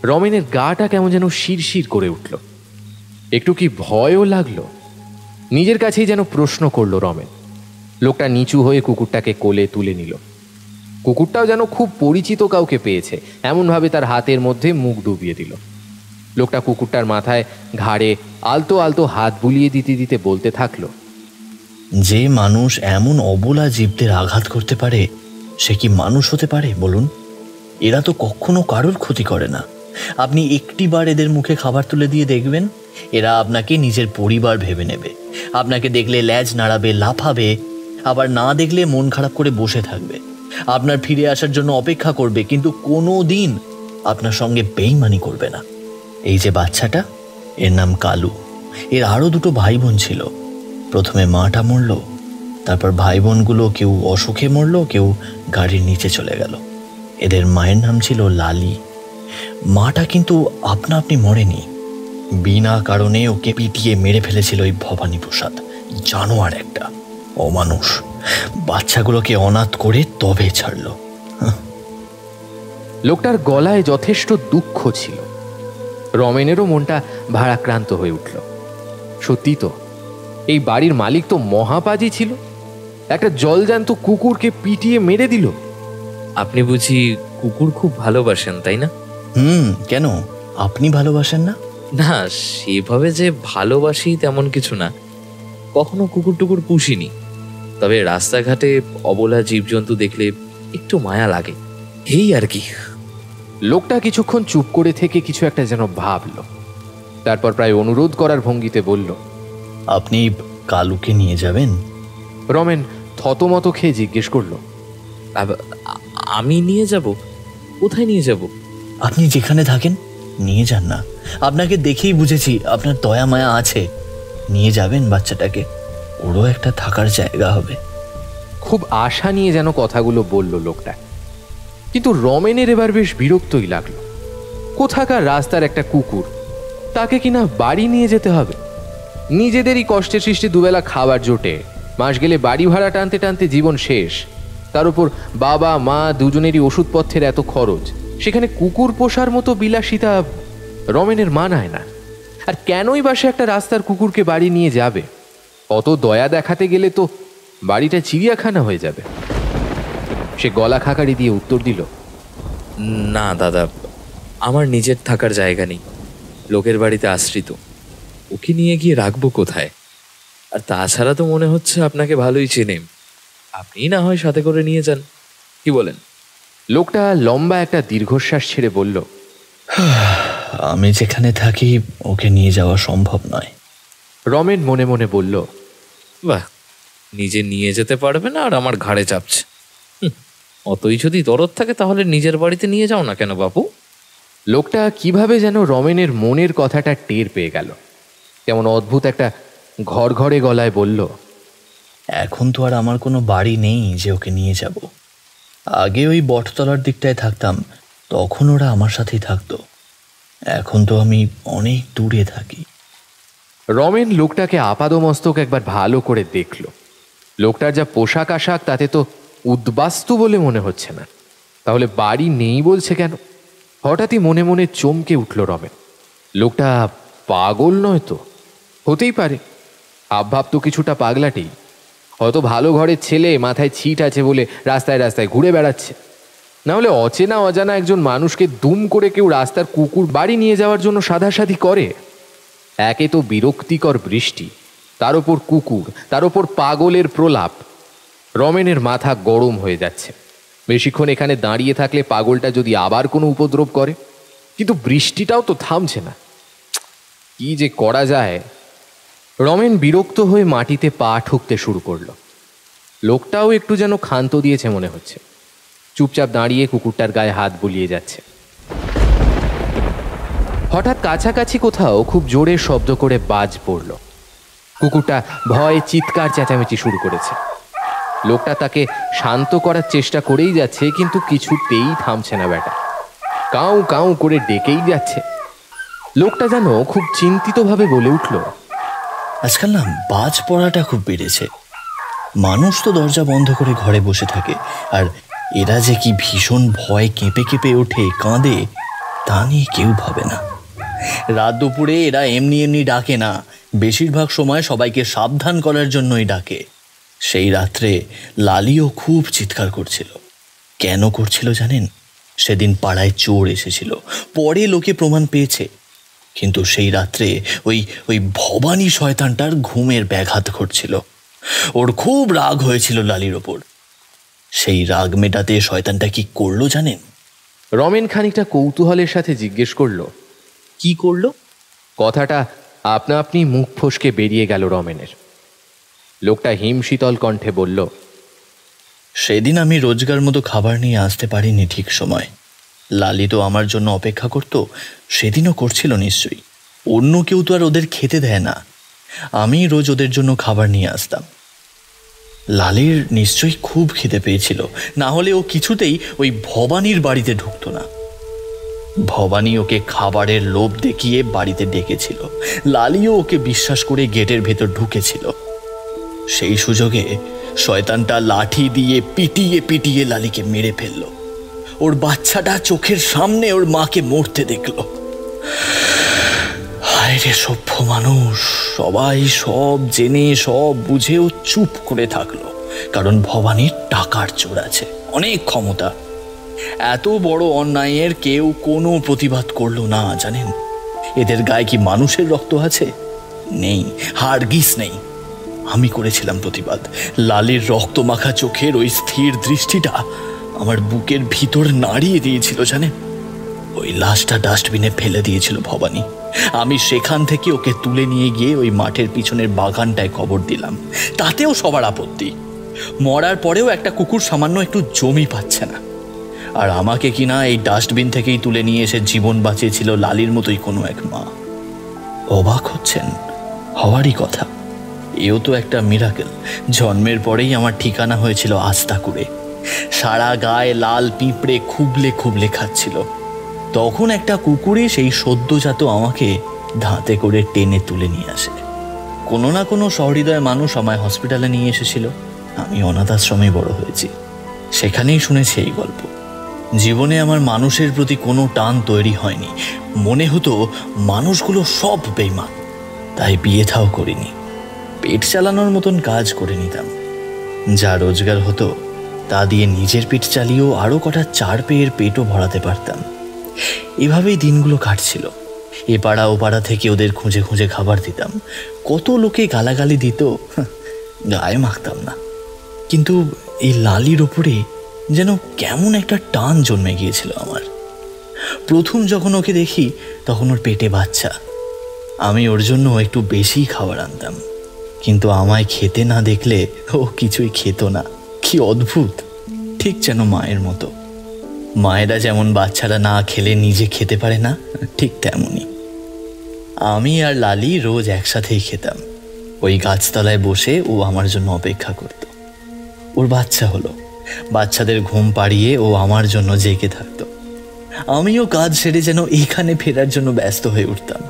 রমেনের গাটা কেমন যেন শিরশির করে উঠল। একটু কি ভয়ও লাগলো। নিজের কাছেই যেন প্রশ্ন করলো রমেন। লোকটা নিচু হয়ে কুকুরটাকে কোলে তুলে নিল। কুকুরটাও যেন খুব পরিচিত কাউকে পেয়েছে এমনভাবে তার হাতের মধ্যে মুখ ডুবিয়ে দিল। লোকটা কুকুরটার মাথায় ঘাড়ে আলতো আলতো হাত বুলিয়ে দিতে দিতে বলতে থাকলো, যে মানুষ এমন অবলা জীবদের আঘাত করতে পারে সে কি মানুষ হতে পারে বলুন? এরা তো কখনো কারোর ক্ষতি করে না। আপনি একটিবার এদের মুখে খাবার তুলে দিয়ে দেখবেন, এরা আপনাকে নিজের পরিবার ভেবে নেবে। আপনাকে দেখলে ল্যাজ নাড়াবে, লাফাবে, আবার না দেখলে মন খারাপ করে বসে থাকবে। আপনার ফিরে আসার জন্য অপেক্ষা করবে, কিন্তু কোনো দিন আপনার সঙ্গে বেইমানি করবে না। এই যে বাচ্চাটা, এর নাম কালু। এর আরও দুটো ভাই বোন ছিল। প্রথমে মাটা মরল, তারপর ভাই বোনগুলো কেউ অসুখে মরল, কেউ গাড়ির নিচে চলে গেল। এদের মায়ের নাম ছিল লালি। মাটা কিন্তু আপনা আপনি মরেনি, বিনা কারণে ওকে পিটিয়ে মেরে ফেলেছিল ওই ভবানী প্রসাদ, জানোয়ার একটা অমানুষ। বাচ্চাগুলোকে অনাথ করে তবে ছাড়ল। লোকটার গলায় যথেষ্ট দুঃখ ছিল। রমেনেরও মনটা ভারাক্রান্ত হয়ে উঠল। সত্যি তো, এই বাড়ির মালিক তো মহাপাজি ছিল। একটা জলজান্ত কুকুরকে পিটিয়ে মেরে দিল। আপনি বুঝি কুকুর খুব ভালোবাসেন, তাই না? কেন, আপনি ভালোবাসেন না? না, সেভাবে যে ভালোবাসি তেমন কিছু না। কখনো কুকুর টুকুর পুষিনি, তবে রাস্তাঘাটে অবলা জীবজন্তু দেখলে একটু মায়া লাগে, এই আর কি। লোকটা কিছুক্ষণ চুপ করে থেকে কিছু একটা যেন ভাবল। তারপর প্রায় অনুরোধ করার ভঙ্গিতে বলল, আপনি কালুকে নিয়ে যাবেন? রমেন থতমত খেয়ে জিজ্ঞেস করল, আমি নিয়ে যাব? কোথায় নিয়ে যাব? আপনি যেখানে থাকেন নিয়ে যান না। আপনাকে দেখেই বুঝেছি আপনার দয়া মায়া আছে। নিয়ে যাবেন বাচ্চাটাকে, ওরও একটা থাকার জায়গা হবে। খুব আশা নিয়ে যেন কথাগুলো বলল লোকটা, কিন্তু রমেনের এবার বেশ বিরক্তই লাগলো। কোথাকার রাস্তার একটা কুকুর, তাকে কিনা বাড়ি নিয়ে যেতে হবে। নিজেদেরই কষ্টে সৃষ্টি দুবেলা খাবার জোটে, মাস গেলে বাড়ি ভাড়া টানতে টানতে জীবন শেষ। তার উপর বাবা মা দুজনেরই ওষুধপত্রের এত খরচ, সেখানে কুকুর পোষার মতো বিলাসিতা রমেনের মানায় না। আর কেনই বা সে একটা রাস্তার কুকুরকে বাড়ি নিয়ে যাবে? অত দয়া দেখাতে গেলে তো বাড়িটা চিড়িয়াখানা হয়ে যাবে। সে গলা খাকারি দিয়ে উত্তর দিল, না দাদা, আমার নিজের থাকার জায়গা নেই, লোকের বাড়িতে আশ্রিত। ওকে নিয়ে গিয়ে রাখবো কোথায়? আর তাছাড়া তো মনে হচ্ছে আপনাকে ভালোই চেনে, আপনি না হয় সাথে করে নিয়ে যান, কি বলেন? লোকটা লম্বা একটা দীর্ঘশ্বাস ছেড়ে বলল, আমি যেখানে থাকি ওকে নিয়ে যাওয়া সম্ভব নয়। রমেন মনে মনে বলল, বাহ, নিজে নিয়ে যেতে পারবে না আর আমার ঘাড়ে চাপছে। অতই যদি দরদ থাকে তাহলে নিজের বাড়িতে নিয়ে যাও না কেন বাপু? লোকটা কিভাবে যেন রমেনের মনের কথাটা টের পেয়ে গেল। কেমন অদ্ভুত একটা ঘরে গলায় বলল, এখন তো আর আমার কোনো বাড়ি নেই যে ওকে নিয়ে যাব। আগে ওই বটতলার দিকটায় থাকতাম, তখন ওরা আমার সাথেই থাকতো। এখন তো আমি অনেক দূরে থাকি। রমেন লোকটাকে আপাদমস্তক একবার ভালো করে দেখল। লোকটার যা পোশাক আশাক তাতে তো উদ্বাস্তু বলে মনে হচ্ছে না। তাহলে বাড়ি নেই বলছে কেন? হঠাৎই মনে মনে চমকে উঠল রমেন। লোকটা পাগল নয় তো? হতেই পারে, হাবভাব তো কিছুটা পাগলাটেই। হয়তো ভালো ঘরের ছেলে, মাথায় ছিট আছে বলে রাস্তায় রাস্তায় ঘুরে বেড়াচ্ছে। নাহলে অচেনা অজানা একজন মানুষকে দুম করে কেউ রাস্তার কুকুর বাড়ি নিয়ে যাওয়ার জন্য সাধাসাধি করে? একে তো বিরক্তিকর বৃষ্টি, তার ওপর কুকুর, তার ওপর পাগলের প্রলাপ। রমেনের মাথা গরম হয়ে যাচ্ছে। বেশিক্ষণ এখানে দাঁড়িয়ে থাকলে পাগলটা যদি আবার কোনো উপদ্রব করে, কিন্তু বৃষ্টিটাও তো থামছে না, কি যে করা যায়। রমেন বিরক্ত হয়ে মাটিতে পা ঠুকতে শুরু করলো। লোকটাও একটু যেন ক্ষান্ত দিয়েছে মনে হচ্ছে, চুপচাপ দাঁড়িয়ে কুকুরটার গায়ে হাত বুলিয়ে যাচ্ছে। হঠাৎ কাছাকাছি কোথাও খুব জোরে শব্দ করে বাজ পড়ল। কুকুরটা ভয়ে চিৎকার চেঁচামেচি শুরু করেছে। লোকটা তাকে শান্ত করার চেষ্টা করেই যাচ্ছে, কিন্তু কিছুতেই থামছে না ব্যাটা, কাউ কাউ করে ডেকেই যাচ্ছে। লোকটা যেন খুব চিন্তিতভাবে বলে উঠল, আজকাল না বাজ পড়াটা খুব বেড়েছে। মানুষ তো দরজা বন্ধ করে ঘরে বসে থাকে, আর এরা যে কি ভীষণ ভয় কেঁপে কেঁপে ওঠে, কাঁদে, তা নিয়ে কেউ ভাবে না। রাত দুপুরে এরা এমনি এমনি ডাকে না, বেশিরভাগ সময় সবাইকে সাবধান করার জন্যই ডাকে। সেই রাত্রে লালিও খুব চিৎকার করছিল। কেন করছিল জানেন? সেদিন পাড়ায় চোর এসেছিল, পরে লোকে প্রমাণ পেয়েছে। কিন্তু সেই রাত্রে ওই ভবানী শয়তানটার ঘুমের ব্যাঘাত ঘটছিল। ওর খুব রাগ হয়েছিল লালির ওপর। সেই রাগ মেটাতে শয়তানটা কি করলো জানেন? রমেন খানিকটা কৌতূহলের সাথে জিজ্ঞেস করলো, কি করলো? কথাটা আপনা আপনি মুখ ফসকে বেরিয়ে গেল রমেনের। লোকটা হিমশীতল কণ্ঠে বলল, সেদিন আমি রোজগার মতো খাবার নিয়ে আসতে পারিনি ঠিক সময়। লালি তো আমার জন্য অপেক্ষা করত, সেদিনও করছিল নিশ্চয়ই। অন্য কেউ তো আর ওদের খেতে দেয় না, আমি রোজ ওদের জন্য খাবার নিয়ে আসতাম। লালির নিশ্চয়ই খুব খিদে পেয়েছিল, না হলে ও কিছুতেই ওই ভবানীর বাড়িতে ঢুকতো না। ভবানী ওকে খাবারের লোভ দেখিয়ে বাড়িতে ডেকেছিল। লালিও ওকে বিশ্বাস করে গেটের ভেতর ঢুকেছিল। সেই সুযোগে শয়তানটা লাঠি দিয়ে পিটিয়ে পিটিয়ে লালিকে মেরে ফেলল। ওর বাচ্চাটা চোখের সামনে ওর মাকে মরতে দেখল। হায় রে সভ্য মানুষ! সবাই সব জেনে সব বুঝেও চুপ করে থাকলো, কারণ ভবানীর টাকার চোর আছে, অনেক ক্ষমতা। এত বড় অন্যায়ের কেউ কোনো প্রতিবাদ করলো না জানেন। এদের গায়ে কি মানুষের রক্ত আছে? নেই, হারগিজ নেই। আমি করেছিলাম প্রতিবাদ। লালের রক্ত মাখা চোখের ওই স্থির দৃষ্টিটা আমার বুকের ভিতর নাড়িয়ে দিয়েছিল জানেন। ওই লাশটা ডাস্টবিনে ফেলে দিয়েছিল ভবানী। আমি সেখান থেকে ওকে তুলে নিয়ে গিয়ে ওই মাঠের পিছনের বাগানটায় কবর দিলাম। তাতেও সবার আপত্তি। মরার পরেও একটা কুকুর সামান্য একটু জমি পাচ্ছে না, আর আমাকে কিনা এই ডাস্টবিন থেকেই তুলে নিয়ে এসে জীবন বাঁচিয়েছিল লালির মতোই কোনো এক মা। অবাক হচ্ছেন? হওয়ারই কথা। এও তো একটা মিরাকেল। জন্মের পরেই আমার ঠিকানা হয়েছিল আস্তাকুড়ে। সারা গায়ে লাল পিঁপড়ে খুবলে খুবলে খাচ্ছিল। তখন একটা কুকুরে সেই সদ্যজাত আমাকে ধাঁতে করে টেনে তুলে নিয়ে আসে। কোনো না কোনো সহৃদয় মানুষ আমায় হসপিটালে নিয়ে এসেছিল। আমি অনাথ আশ্রমে বড় হয়েছি, সেখানেই শুনেছি এই গল্প। জীবনে আমার মানুষের প্রতি কোনো টান তৈরি হয়নি। মনে হতো মানুষগুলো সব বেইমান। তাই বিয়ে থাও করিনি। পেট চালানোর মতন কাজ করে নিতাম। যা রোজগার হতো তা দিয়ে নিজের পেট চালিয়েও আরও কটা চার পেয়ের পেটও ভরাতে পারতাম। এভাবেই দিনগুলো কাটছিল। এ পাড়া ও পাড়া থেকে ওদের খুঁজে খুঁজে খাবার দিতাম। কত লোকে গালাগালি দিত, গায়ে মাখতাম না। কিন্তু এই লালির ওপরে যেন কেমন একটা টান জন্মে গিয়েছিল আমার। প্রথম যখন ওকে দেখি তখন ওর পেটে বাচ্চা। আমি ওর জন্য একটু বেশি খাবার আনতাম, কিন্তু আমায় খেতে না দেখলে ও কিছুই খেত না। কি অদ্ভুত! ঠিক যেন মায়ের মতো। মায়েরা যেমন বাচ্চারা না খেলে নিজে খেতে পারে না, ঠিক তেমনই আমি আর লালি রোজ একসাথেই খেতাম। ওই গাছতলায় বসে ও আমার জন্য অপেক্ষা করত। ওর বাচ্চা হলো, বাচ্চাদের ঘুম পাড়িয়ে ও আমার জন্য জেগে থাকতো। আমিও কাজ সেরে যেন এখানে ফেরার জন্য ব্যস্ত হয়ে উঠতাম।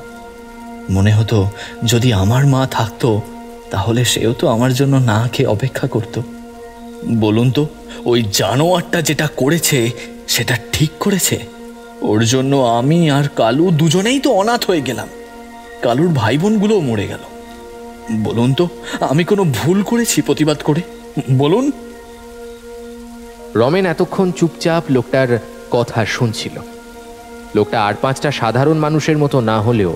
মনে হতো যদি আমার মা থাকতো তাহলে সেও তো আমার জন্য না খেয়ে অপেক্ষা করত। বলুন তো, ওই জানোয়ারটা যেটা করেছে সেটা ঠিক করেছে? ওর জন্য আমি আর কালু দুজনেই তো অনাথ হয়ে গেলাম। কালুর ভাই বোনগুলোও মরে গেল। বলুন তো, আমি কোনো ভুল করেছি প্রতিবাদ করে? বলুন। রমেন এতক্ষণ চুপচাপ লোকটার কথা শুনছিল। লোকটা আর পাঁচটা সাধারণ মানুষের মতো না হলেও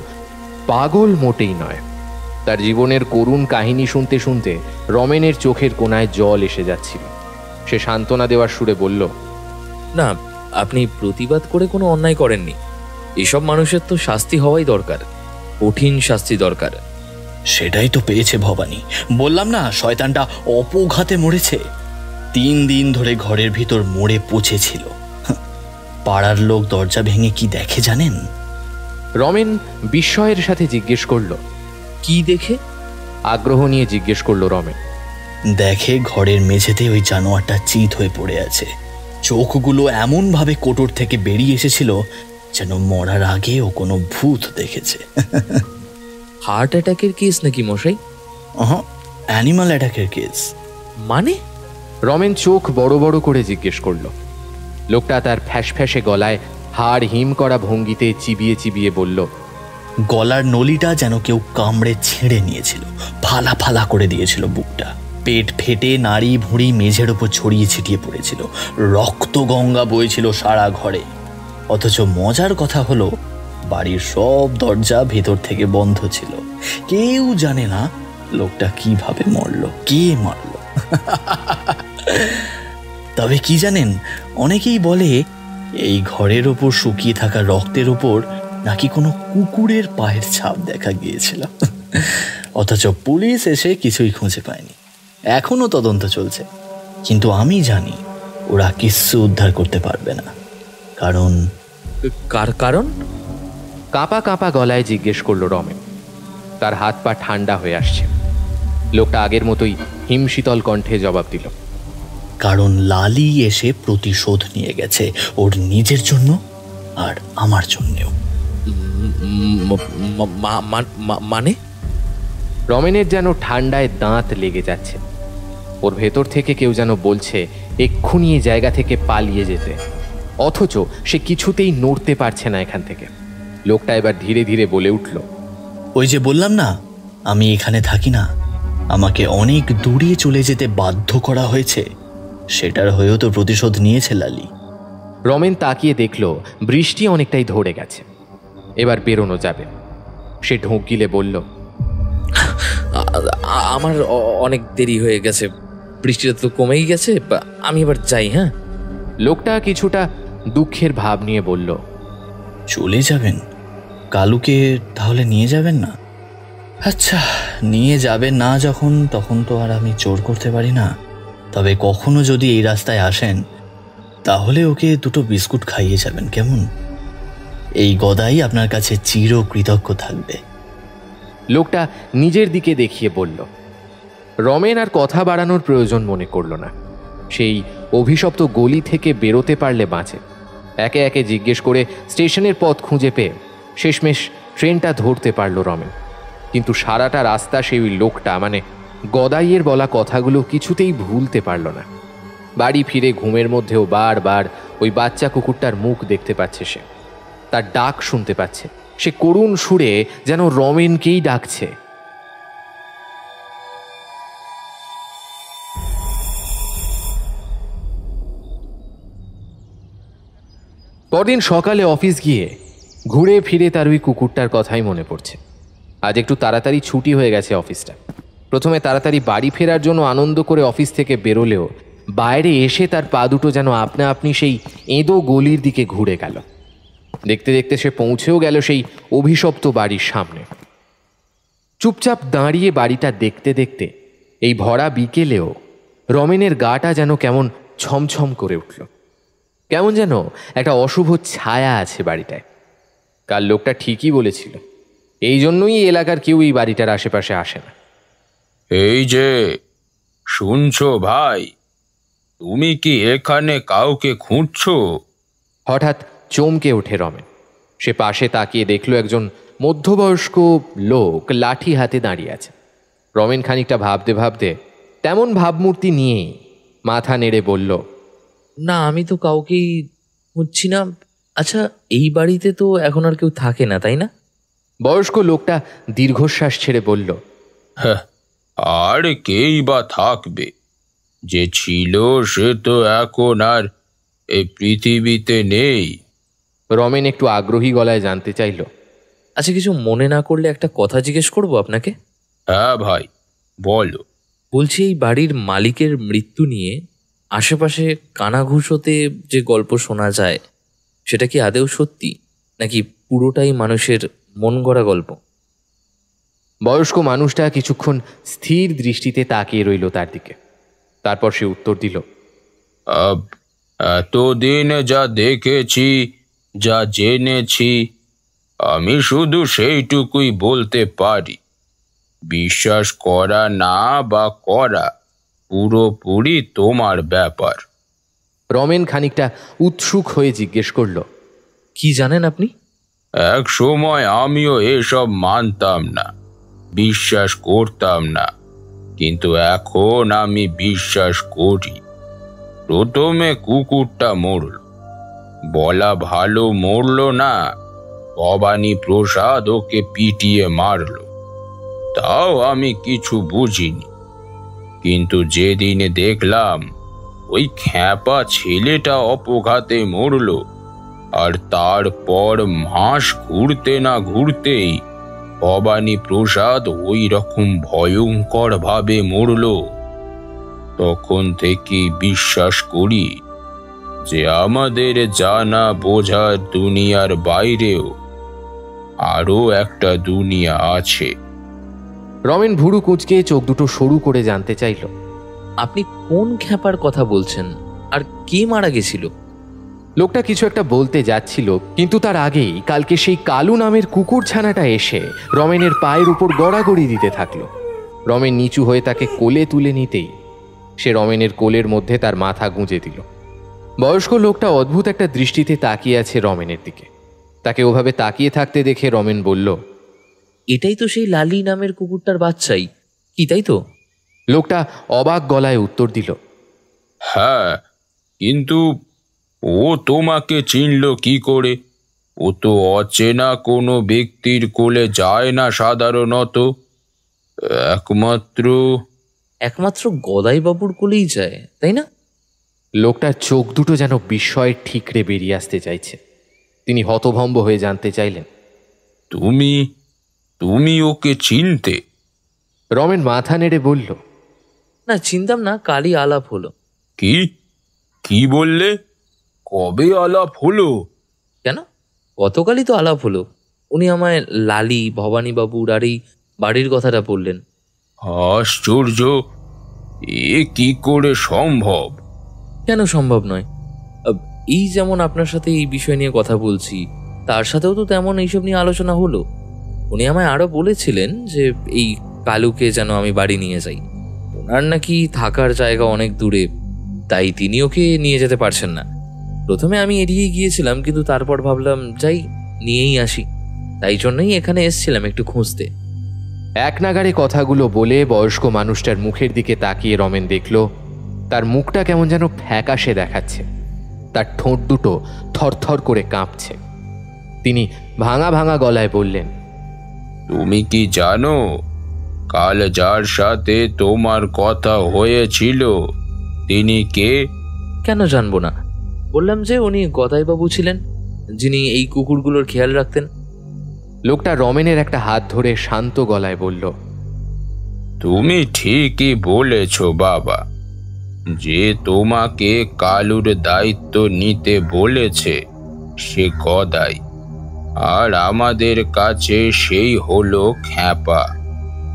পাগল মোটেই নয়। তার জীবনের করুণ কাহিনী শুনতে শুনতে রমেনের চোখের কোণায় জল এসে যাচ্ছিল। সে সান্ত্বনা দেওয়ার সুরে বলল, না, আপনি প্রতিবাদ করে কোনো অন্যায় করেননি। এসব মানুষের তো শাস্তি হওয়াই দরকার, কঠিন শাস্তি দরকার। সেটাই তো পেয়েছে ভবানী। বললাম না, শয়তানটা অপঘাতে মরেছে। 3 দিন ধরে ঘরের ভিতর মরে পচেছিল। পাড়ার লোক দরজা ভেঙে কি দেখে জানেন? রমেন বিস্ময়ের সাথে জিজ্ঞেস করল, কি দেখে? আগ্রহ নিয়ে জিজ্ঞেস করলো রমেন। দেখে ঘরের মেঝেতে ওই জানোয়ারটা চিত হয়ে পড়ে আছে। চোখগুলো এমন ভাবে কোটর থেকে বেরিয়ে এসেছিল যেন মরার আগে ও কোনো ভূত দেখেছে। হার্ট অ্যাটাকের কেস নাকি মশাই? অ্যানিমাল অ্যাটাকের কেস। মানে? রমেন চোখ বড় বড় করে জিজ্ঞেস করল। লোকটা তার ফ্যাসফ্যাসে গলায় হাড় হিম করা ভঙ্গিতে চিবিয়ে চিবিয়ে বলল, গলার নলিটা যেন কেউ কামড়ে ছেড়ে নিয়েছিল, ফালা ফালা করে দিয়েছিল বুকটা। পেট ফেটে নাড়ি ভুঁড়ি মেঝের ওপর ছড়িয়ে ছিটিয়ে পড়েছিল। রক্ত গঙ্গা বইছিল সারা ঘরে। অথচ মজার কথা হলো, বাড়ির সব দরজা ভেতর থেকে বন্ধ ছিল। কেউ জানে না লোকটা কিভাবে মরল, কে মারল। তবে কি জানেন, অনেকেই বলে এই ঘরের ওপর শুকিয়ে থাকা রক্তের ওপর নাকি কোনো কুকুরের পায়ের ছাপ দেখা গিয়েছিল। অথচ পুলিশ এসে কিছুই খুঁজে পায়নি। এখনো তদন্ত চলছে, কিন্তু আমি জানি ওরা কিচ্ছু উদ্ধার করতে পারবে না। কারণ কারণ? কাঁপা কাঁপা গলায় জিজ্ঞেস করলো রমেন। তার হাত পা ঠান্ডা হয়ে আসছে। লোকটা আগের মতোই হিমশীতল কণ্ঠে জবাব দিল, কারণ লালি এসে প্রতিশোধ নিয়ে গেছে, ওর নিজের জন্য আর আমার জন্যও। মানে? রমেনের যেন ঠান্ডায় দাঁত লেগে যাচ্ছে। ওর ভেতর থেকে কেউ যেন বলছে এক্ষুনি এই জায়গা থেকে পালিয়ে যেতে, অথচ সে কিছুতেই নড়তে পারছে না এখান থেকে। লোকটা এবার ধীরে ধীরে বলে উঠল, ওই যে বললাম না, আমি এখানে থাকি না, আমাকে অনেক দূরে চলে যেতে বাধ্য করা হয়েছে। সেটার হয়েও তো প্রতিশোধ নিয়েছে লালি। রমেন তাকিয়ে দেখল বৃষ্টি অনেকটাই ধরে গেছে, এবার বেরোনো যাবে। সে ঢোক গিলে বলল, আমার অনেক দেরি হয়ে গেছে, বৃষ্টিটা তো কমেই গেছে, আমি এবার যাই। হ্যাঁ। লোকটা কিছুটা দুঃখের ভাব নিয়ে বলল, চলে যাবেন? কালুকে তাহলে নিয়ে যাবেন না? আচ্ছা, নিয়ে যাবেন না যখন, তখন তো আর আমি জোর করতে পারি না। তবে কখনো যদি এই রাস্তায় আসেন, তাহলে ওকে 2টো বিস্কুট খাইয়ে যাবেন, কেমন? এই গদাই আপনার কাছে চিরকৃতজ্ঞ থাকবে। লোকটা নিজের দিকে দেখিয়ে বলল। রমেন আর কথা বাড়ানোর প্রয়োজন মনে করল না। সেই অভিশপ্ত গলি থেকে বেরোতে পারলে বাঁচে। একে একে জিজ্ঞেস করে স্টেশনের পথ খুঁজে পেয়ে শেষমেশ ট্রেনটা ধরতে পারল রমেন। কিন্তু সারাটা রাস্তা সেই লোকটা মানে গদাইয়ের বলা কথাগুলো কিছুতেই ভুলতে পারল না। বাড়ি ফিরে ঘুমের মধ্যেও বারবার ওই বাচ্চা কুকুরটার মুখ দেখতে পাচ্ছে সে, তার ডাক শুনতে পাচ্ছে। সে করুণ সুরে যেন রমেনকেই ডাকছে। পরদিন সকালে অফিস গিয়ে ঘুরে ফিরে তার ওই কুকুরটার কথাই মনে পড়ছে। আজ একটু তাড়াতাড়ি ছুটি হয়ে গেছে অফিসটা। প্রথমে তাড়াতাড়ি বাড়ি ফেরার জন্য আনন্দ করে অফিস থেকে বেরোলেও বাইরে এসে তার পা দুটো যেন আপনা আপনি সেই এঁদো গলির দিকে ঘুরে গেল। দেখতে দেখতে সে পৌঁছেও গেল সেই অভিশপ্ত বাড়ির সামনে। চুপচাপ দাঁড়িয়ে বাড়িটা দেখতে দেখতে এই ভরা বিকেলেও রমেনের গাটা যেন কেমন ছমছম করে উঠল। কেমন যেন একটা অশুভ ছায়া আছে বাড়িটায়। কাল লোকটা ঠিকই বলেছিল, এই জন্যই এলাকার কেউ এই বাড়িটার আশেপাশে আসে না। এই যে শুনছো ভাই, তুমি কি এখানে কাউকে খুঁজছো? হঠাৎ চমকে ওঠে রমেন। সে পাশে তাকিয়ে দেখল একজন মধ্যবয়স্ক লোক লাঠি হাতে দাঁড়িয়ে আছে। রমেন খানিকটা ভাবতে ভাবতে তেমন ভাবমূর্তি নিয়েই মাথা নেড়ে বলল, না, আমি তো কাউকেই খুঁজছি না। আচ্ছা, এই বাড়িতে তো এখন আর কেউ থাকে না, তাই না? বয়স্ক লোকটা দীর্ঘশ্বাস ছেড়ে বলল, হ্যাঁ, আর কেই বা থাকবে? যে ছিল সে তো এখন আর এই পৃথিবীতে নেই। রমেন একটু আগ্রহী গলায় জানতে চাইল, আচ্ছা, কিছু মনে না করলে একটা কথা জিজ্ঞেস করবো আপনাকে? হ্যাঁ ভাই, বলো। বলছি, এই বাড়ির মালিকের মৃত্যু নিয়ে আশেপাশে কানাঘুষোতে যে গল্প শোনা যায়, সেটা কি আদৌ সত্যি, নাকি পুরোটাই মানুষের মন গড়া গল্প? বয়স্ক মানুষটা কিছুক্ষণ স্থির দৃষ্টিতে তাকিয়ে রইল তার দিকে। তারপর সে উত্তর দিল, এতদিন যা দেখেছি, যা জেনেছি, আমি শুধু সেইটুকুই বলতে পারি। বিশ্বাস করা না বা করা পুরোপুরি তোমার ব্যাপার। রমেন খানিকটা উৎসুক হয়ে জিজ্ঞেস করল, কি জানেন আপনি? এক সময় আমিও এসব মানতাম না, বিশ্বাস করতাম না, কিন্তু এখন আমি বিশ্বাস করি। প্রথমে কুকুরটা মরল, বলা ভালো মরল না, ভবানী প্রসাদ ওকে পিটিয়ে মারল। তাও আমি কিছু বুঝিনি, কিন্তু যেদিনে দেখলাম ওই খ্যাপা ছেলেটা অপঘাতে মরল, আর তারপর মাস ঘুরতে না ঘুরতেই ভবানী প্রসাদ ওই রকম ভয়ঙ্কর ভাবে মরল, তখন থেকেই বিশ্বাস করি যে আমাদের জানা বোঝার দুনিয়ার বাইরেও আরো একটা দুনিয়া আছে। রমেন ভুরু কুঁচকে চোখ দুটো সরু করে জানতে চাইল, আপনি কোন খ্যাপার কথা বলছেন, আর কে মারা গেছিল? লোকটা কিছু একটা বলতে যাচ্ছিল, কিন্তু তার আগেই কালকে সেই কালু নামের কুকুর ছানাটা এসে রমেনের পায়ের উপর গড়াগড়ি দিতে থাকলো। রমেন নিচু হয়ে তাকে কোলে তুলে নিতেই সে রমেনের কোলের মধ্যে তার মাথা গুঁজে দিল। বয়স্ক লোকটা অদ্ভুত একটা দৃষ্টিতে তাকিয়ে আছে রমেনের দিকে। তাকে ওভাবে তাকিয়ে থাকতে দেখে রমেন বলল, এটাই তো সেই লালি নামের কুকুরটার বাচ্চাই, কি তাই তো? লোকটা অবাক গলায় উত্তর দিল, হ্যাঁ, কিন্তু ও তোমাকে চিনল কি করে? ও তো অচেনা কোনো ব্যক্তির কোলে যায় না সাধারণত। একমাত্র গদাইবাবুর কোলেই যায়, তাই না? লোকটার চোখ দুটো যেন বিস্ময়ের ঠিকরে বেরিয়ে আসতে চাইছে। তিনি হতভম্ব হয়ে জানতে চাইলেন, তুমি ওকে চিনতে? রমেন মাথা নেড়ে বলল, না, চিনতাম না, কালই আলাপ হলো। কি বললে? কবে আলাপ হলো? কেন, গতকালই তো আলাপ হলো। উনি আমায় লালি, ভবানীবাবুর আর এই বাড়ির কথাটা বললেন। আশ্চর্য, এ কি করে সম্ভব? কেন সম্ভব নয়? এই যেমন আপনার সাথে এই বিষয় নিয়ে কথা বলছি, তার সাথেও তো তেমন এইসব নিয়ে আলোচনা হলো। উনি আমায় আরও বলেছিলেন যে এই কালুকে যেন আমি বাড়ি নিয়ে যাই। ওনার নাকি থাকার জায়গা অনেক দূরে, তাই তিনি ওকে নিয়ে যেতে পারছেন না। প্রথমে আমি এড়িয়ে গিয়েছিলাম, কিন্তু তারপর ভাবলাম যাই, নিয়েই আসি। তাই জন্যই এখানে এসছিলাম একটু খুঁজতে। এক নাগাড়ে কথাগুলো বলে বয়স্ক মানুষটার মুখের দিকে তাকিয়ে রমেন দেখল তার মুখটা কেমন যেন ফ্যাকাশে দেখাচ্ছে। তার ঠোঁট দুটো থরথর করে কাঁপছে। তিনি ভাঙা ভাঙা গলায় বললেন, তুমি কি জানো কাল যার সাথে তোমার কথা হয়েছিল তিনি কে? কেন জানবো না? বললাম যে উনি গদাইবাবু ছিলেন, যিনি এই কুকুরগুলোর খেয়াল রাখতেন। লোকটা রমেনের একটা হাত ধরে শান্ত গলায় বলল, তুমি ঠিকই বলেছ বাবা। যে তোমাকে কালুর দায়িত্ব নিতে বলেছে সে গদাই, আর আমাদের কাছে সেই হলো খ্যাপা।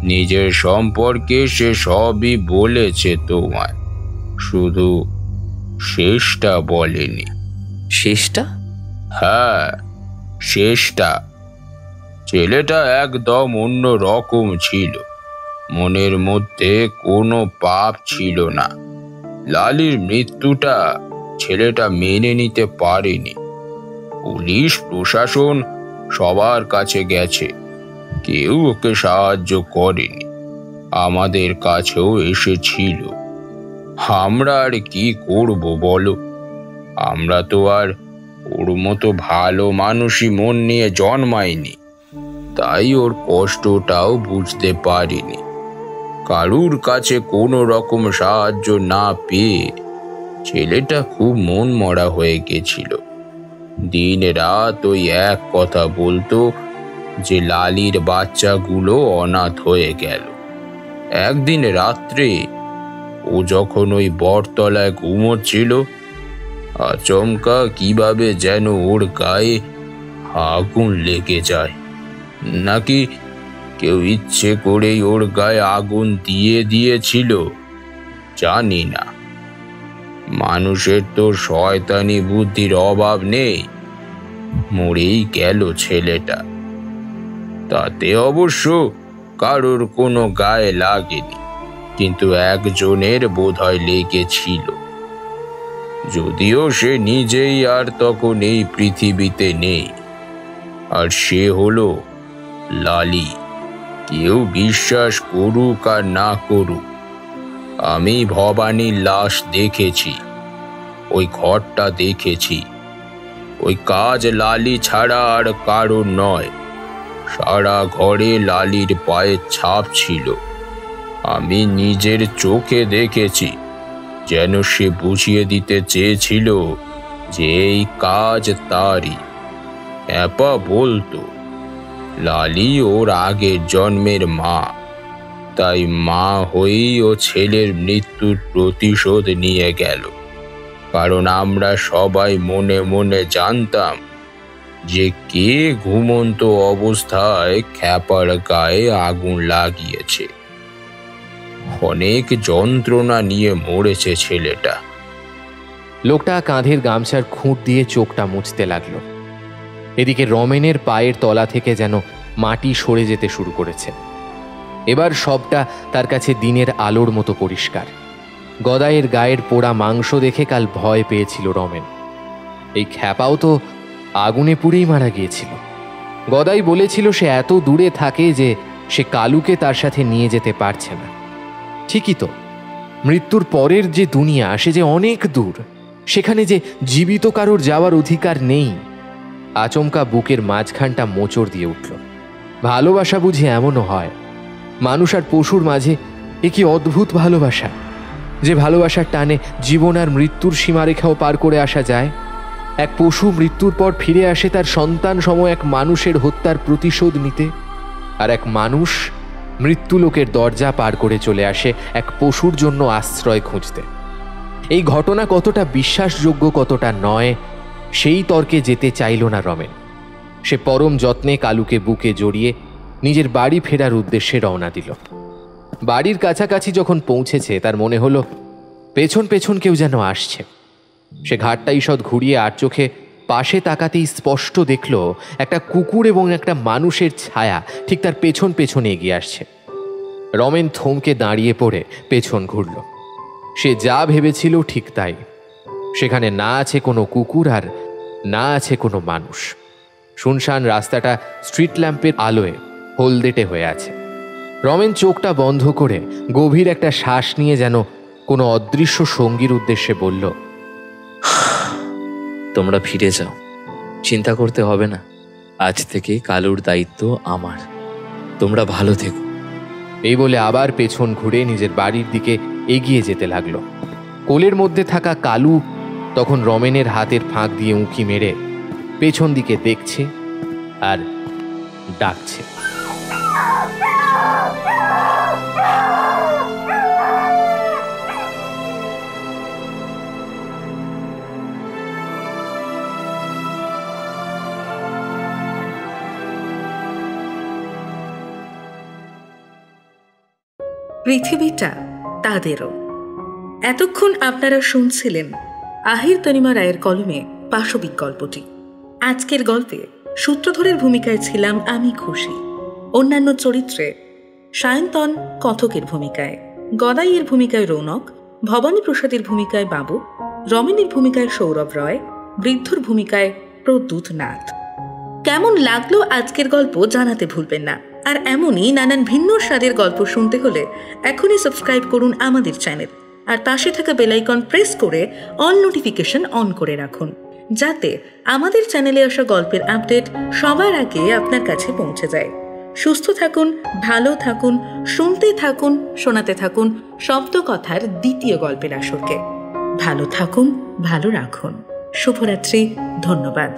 নিজের সম্পর্কে সে সবই বলেছে তোমায়, শুধু শেষটা বলেনি। শেষটা? হ্যাঁ, শেষটা। ছেলেটা একদম অন্য রকম ছিল, মনের মধ্যে কোনো পাপ ছিল না। লালির মৃত্যুটা ছেলেটা মেনে নিতে পারেনি। পুলিশ প্রশাসন সবার কাছে গেছে, কেউ ওকে সাহায্য করেনি। আমাদের কাছেও এসেছিল। আমরা আর কি করব বলো? আমরা তো আর ওর মতো ভালো মানুষই মন নিয়ে জন্মাইনি, তাই ওর কষ্টটাও বুঝতে পারিনি। কারুর কাছে কোনো রকম সাহায্য না পেয়ে ছেলেটা খুব মন মরা হয়ে গেছিল। দিন রাত ওই এক কথা বলতো যে লালির বাচ্চাগুলো অনাথ হয়ে গেল। একদিন রাত্রে ও যখন ওই বটতলায় ঘুমোচ্ছিল, আচমকা কিভাবে যেন ওর গায়ে আগুন লেগে যায়। নাকি কেউ ইচ্ছে করেই ওর গায়ে আগুন দিয়েছিল, জানি না। মানুষের তো শয়তানি বুদ্ধির অভাব নেই, মরেই গেল ছেলেটা। তাতে অবশ্য কারোর কোনো গায়ে লাগেনি, কিন্তু একজনের বোধহয় লেগেছিল। যদিও সে নিজেই আর তখন এই পৃথিবীতে নেই, আর সে হলো লালি। কেউ বিশ্বাস করুক আর না করুক, আমি ভবানীর লাশ দেখেছি, ওই ঘরটা দেখেছি। ওই কাজ লালি ছাড়া আর কারো নয়। সারা ঘরে লালির পায়ের ছাপ ছিল। আমি নিজের চোখে দেখেছি, যেন সে বুঝিয়ে দিতে চেয়েছিল যে এই কাজ তারই। অ্যাপা বলতো লালি ওর আগের জন্মের মা, তাই মা হয়েই ও ছেলের মৃত্যুর প্রতিশোধ নিয়ে গেল। কারণ আমরা সবাই মনে মনে জানতাম যে কে ঘুমন্ত অবস্থায় খ্যাপার গায়ে আগুন লাগিয়েছে। অনেক যন্ত্রণা নিয়ে মরেছে ছেলেটা। লোকটা কাঁধের গামছার খুঁট দিয়ে চোখটা মুছতে লাগলো। এদিকে রমেনের পায়ের তলা থেকে যেন মাটি সরে যেতে শুরু করেছে। এবার সবটা তার কাছে দিনের আলোর মতো পরিষ্কার। গদাইয়ের গায়ের পোড়া মাংস দেখে কাল ভয় পেয়েছিল রমেন। এই খ্যাপাও তো আগুনে পুড়েই মারা গিয়েছিল। গদাই বলেছিল সে এত দূরে থাকে যে সে কালুকে তার সাথে নিয়ে যেতে পারছে না। ঠিকই তো, মৃত্যুর পরের যে দুনিয়া সে যে অনেক দূর, সেখানে যে জীবিত কারোর যাওয়ার অধিকার নেই। আচমকা বুকের মাঝখানটা মোচড় দিয়ে উঠল। ভালোবাসা বুঝি এমনও হয়? মানুষ আর পশুর মাঝে এ কি অদ্ভুত ভালোবাসা, যে ভালোবাসার টানে জীবন আর মৃত্যুর সীমারেখাও পার করে আসা যায়। এক পশু মৃত্যুর পর ফিরে আসে তার সন্তান সম এক মানুষের হত্যার প্রতিশোধ নিতে, আর এক মানুষ মৃত্যুলোকের দরজা পার করে চলে আসে এক পশুর জন্য আশ্রয় খুঁজতে। এই ঘটনা কতটা বিশ্বাসযোগ্য কতটা নয়, সেই তর্কে যেতে চাইল না রমেন। সে পরম যত্নে কালুকে বুকে জড়িয়ে নিজের বাড়ি ফেরার উদ্দেশ্যে রওনা দিল। বাড়ির কাছাকাছি যখন পৌঁছেছে তার মনে হলো পেছন পেছন কেউ যেন আসছে। সে ঘাটটা ঈষৎ ঘুরিয়ে আর চোখে পাশে তাকাতেই স্পষ্ট দেখল একটা কুকুর এবং একটা মানুষের ছায়া ঠিক তার পেছন পেছনে এগিয়ে আসছে। রমেন থমকে দাঁড়িয়ে পড়ে পেছন ঘুরল। সে যা ভেবেছিল ঠিক তাই। সেখানে না আছে কোনো কুকুর আর না আছে কোনো মানুষ। শুনশান রাস্তাটা স্ট্রিট ল্যাম্পের আলোয় হলদেটে হয়ে আছে। রমেন চোখটা বন্ধ করে গভীর একটা শ্বাস নিয়ে যেন কোনো অদৃশ্য সঙ্গীর উদ্দেশ্যে বলল, তোমরা ফিরে যাও, চিন্তা করতে হবে না। আজ থেকে কালুর দায়িত্ব আমার। তোমরা ভালো থেকো। এই বলে আবার পেছন ঘুরে নিজের বাড়ির দিকে এগিয়ে যেতে লাগলো। কোলের মধ্যে থাকা কালু তখন রমেনের হাতের ফাঁক দিয়ে উঁকি মেরে পেছন দিকে দেখছে আর ডাকছে। পৃথিবীটা তাদেরও। এতক্ষণ আপনারা শুনছিলেন আহির তনিমা রায়ের কলমে পাশবিক গল্পটি। আজকের গল্পে সূত্রধরের ভূমিকায় ছিলাম আমি খুশি। অন্যান্য চরিত্রে সায়ন্তন কথকের ভূমিকায়, গদাইয়ের ভূমিকায় রৌনক, ভবানী প্রসাদের ভূমিকায় বাবু, রমেনের ভূমিকায় সৌরভ রয়, বৃদ্ধর ভূমিকায় প্রদ্যুৎ নাথ। কেমন লাগলো আজকের গল্প জানাতে ভুলবেন না। আর এমনই নানান ভিন্ন স্বাদের গল্প শুনতে হলে এখনই সাবস্ক্রাইব করুন আমাদের চ্যানেল, আর পাশে থাকা বেল আইকন প্রেস করে অল নোটিফিকেশন অন করে রাখুন, যাতে আমাদের চ্যানেলে আসা গল্পের আপডেট সবার আগে আপনার কাছে পৌঁছে যায়। সুস্থ থাকুন, ভালো থাকুন, শুনতে থাকুন, শোনাতে থাকুন শব্দকথার দ্বিতীয় গল্পের আসরকে। ভালো থাকুন, ভালো রাখুন। শুভরাত্রি। ধন্যবাদ।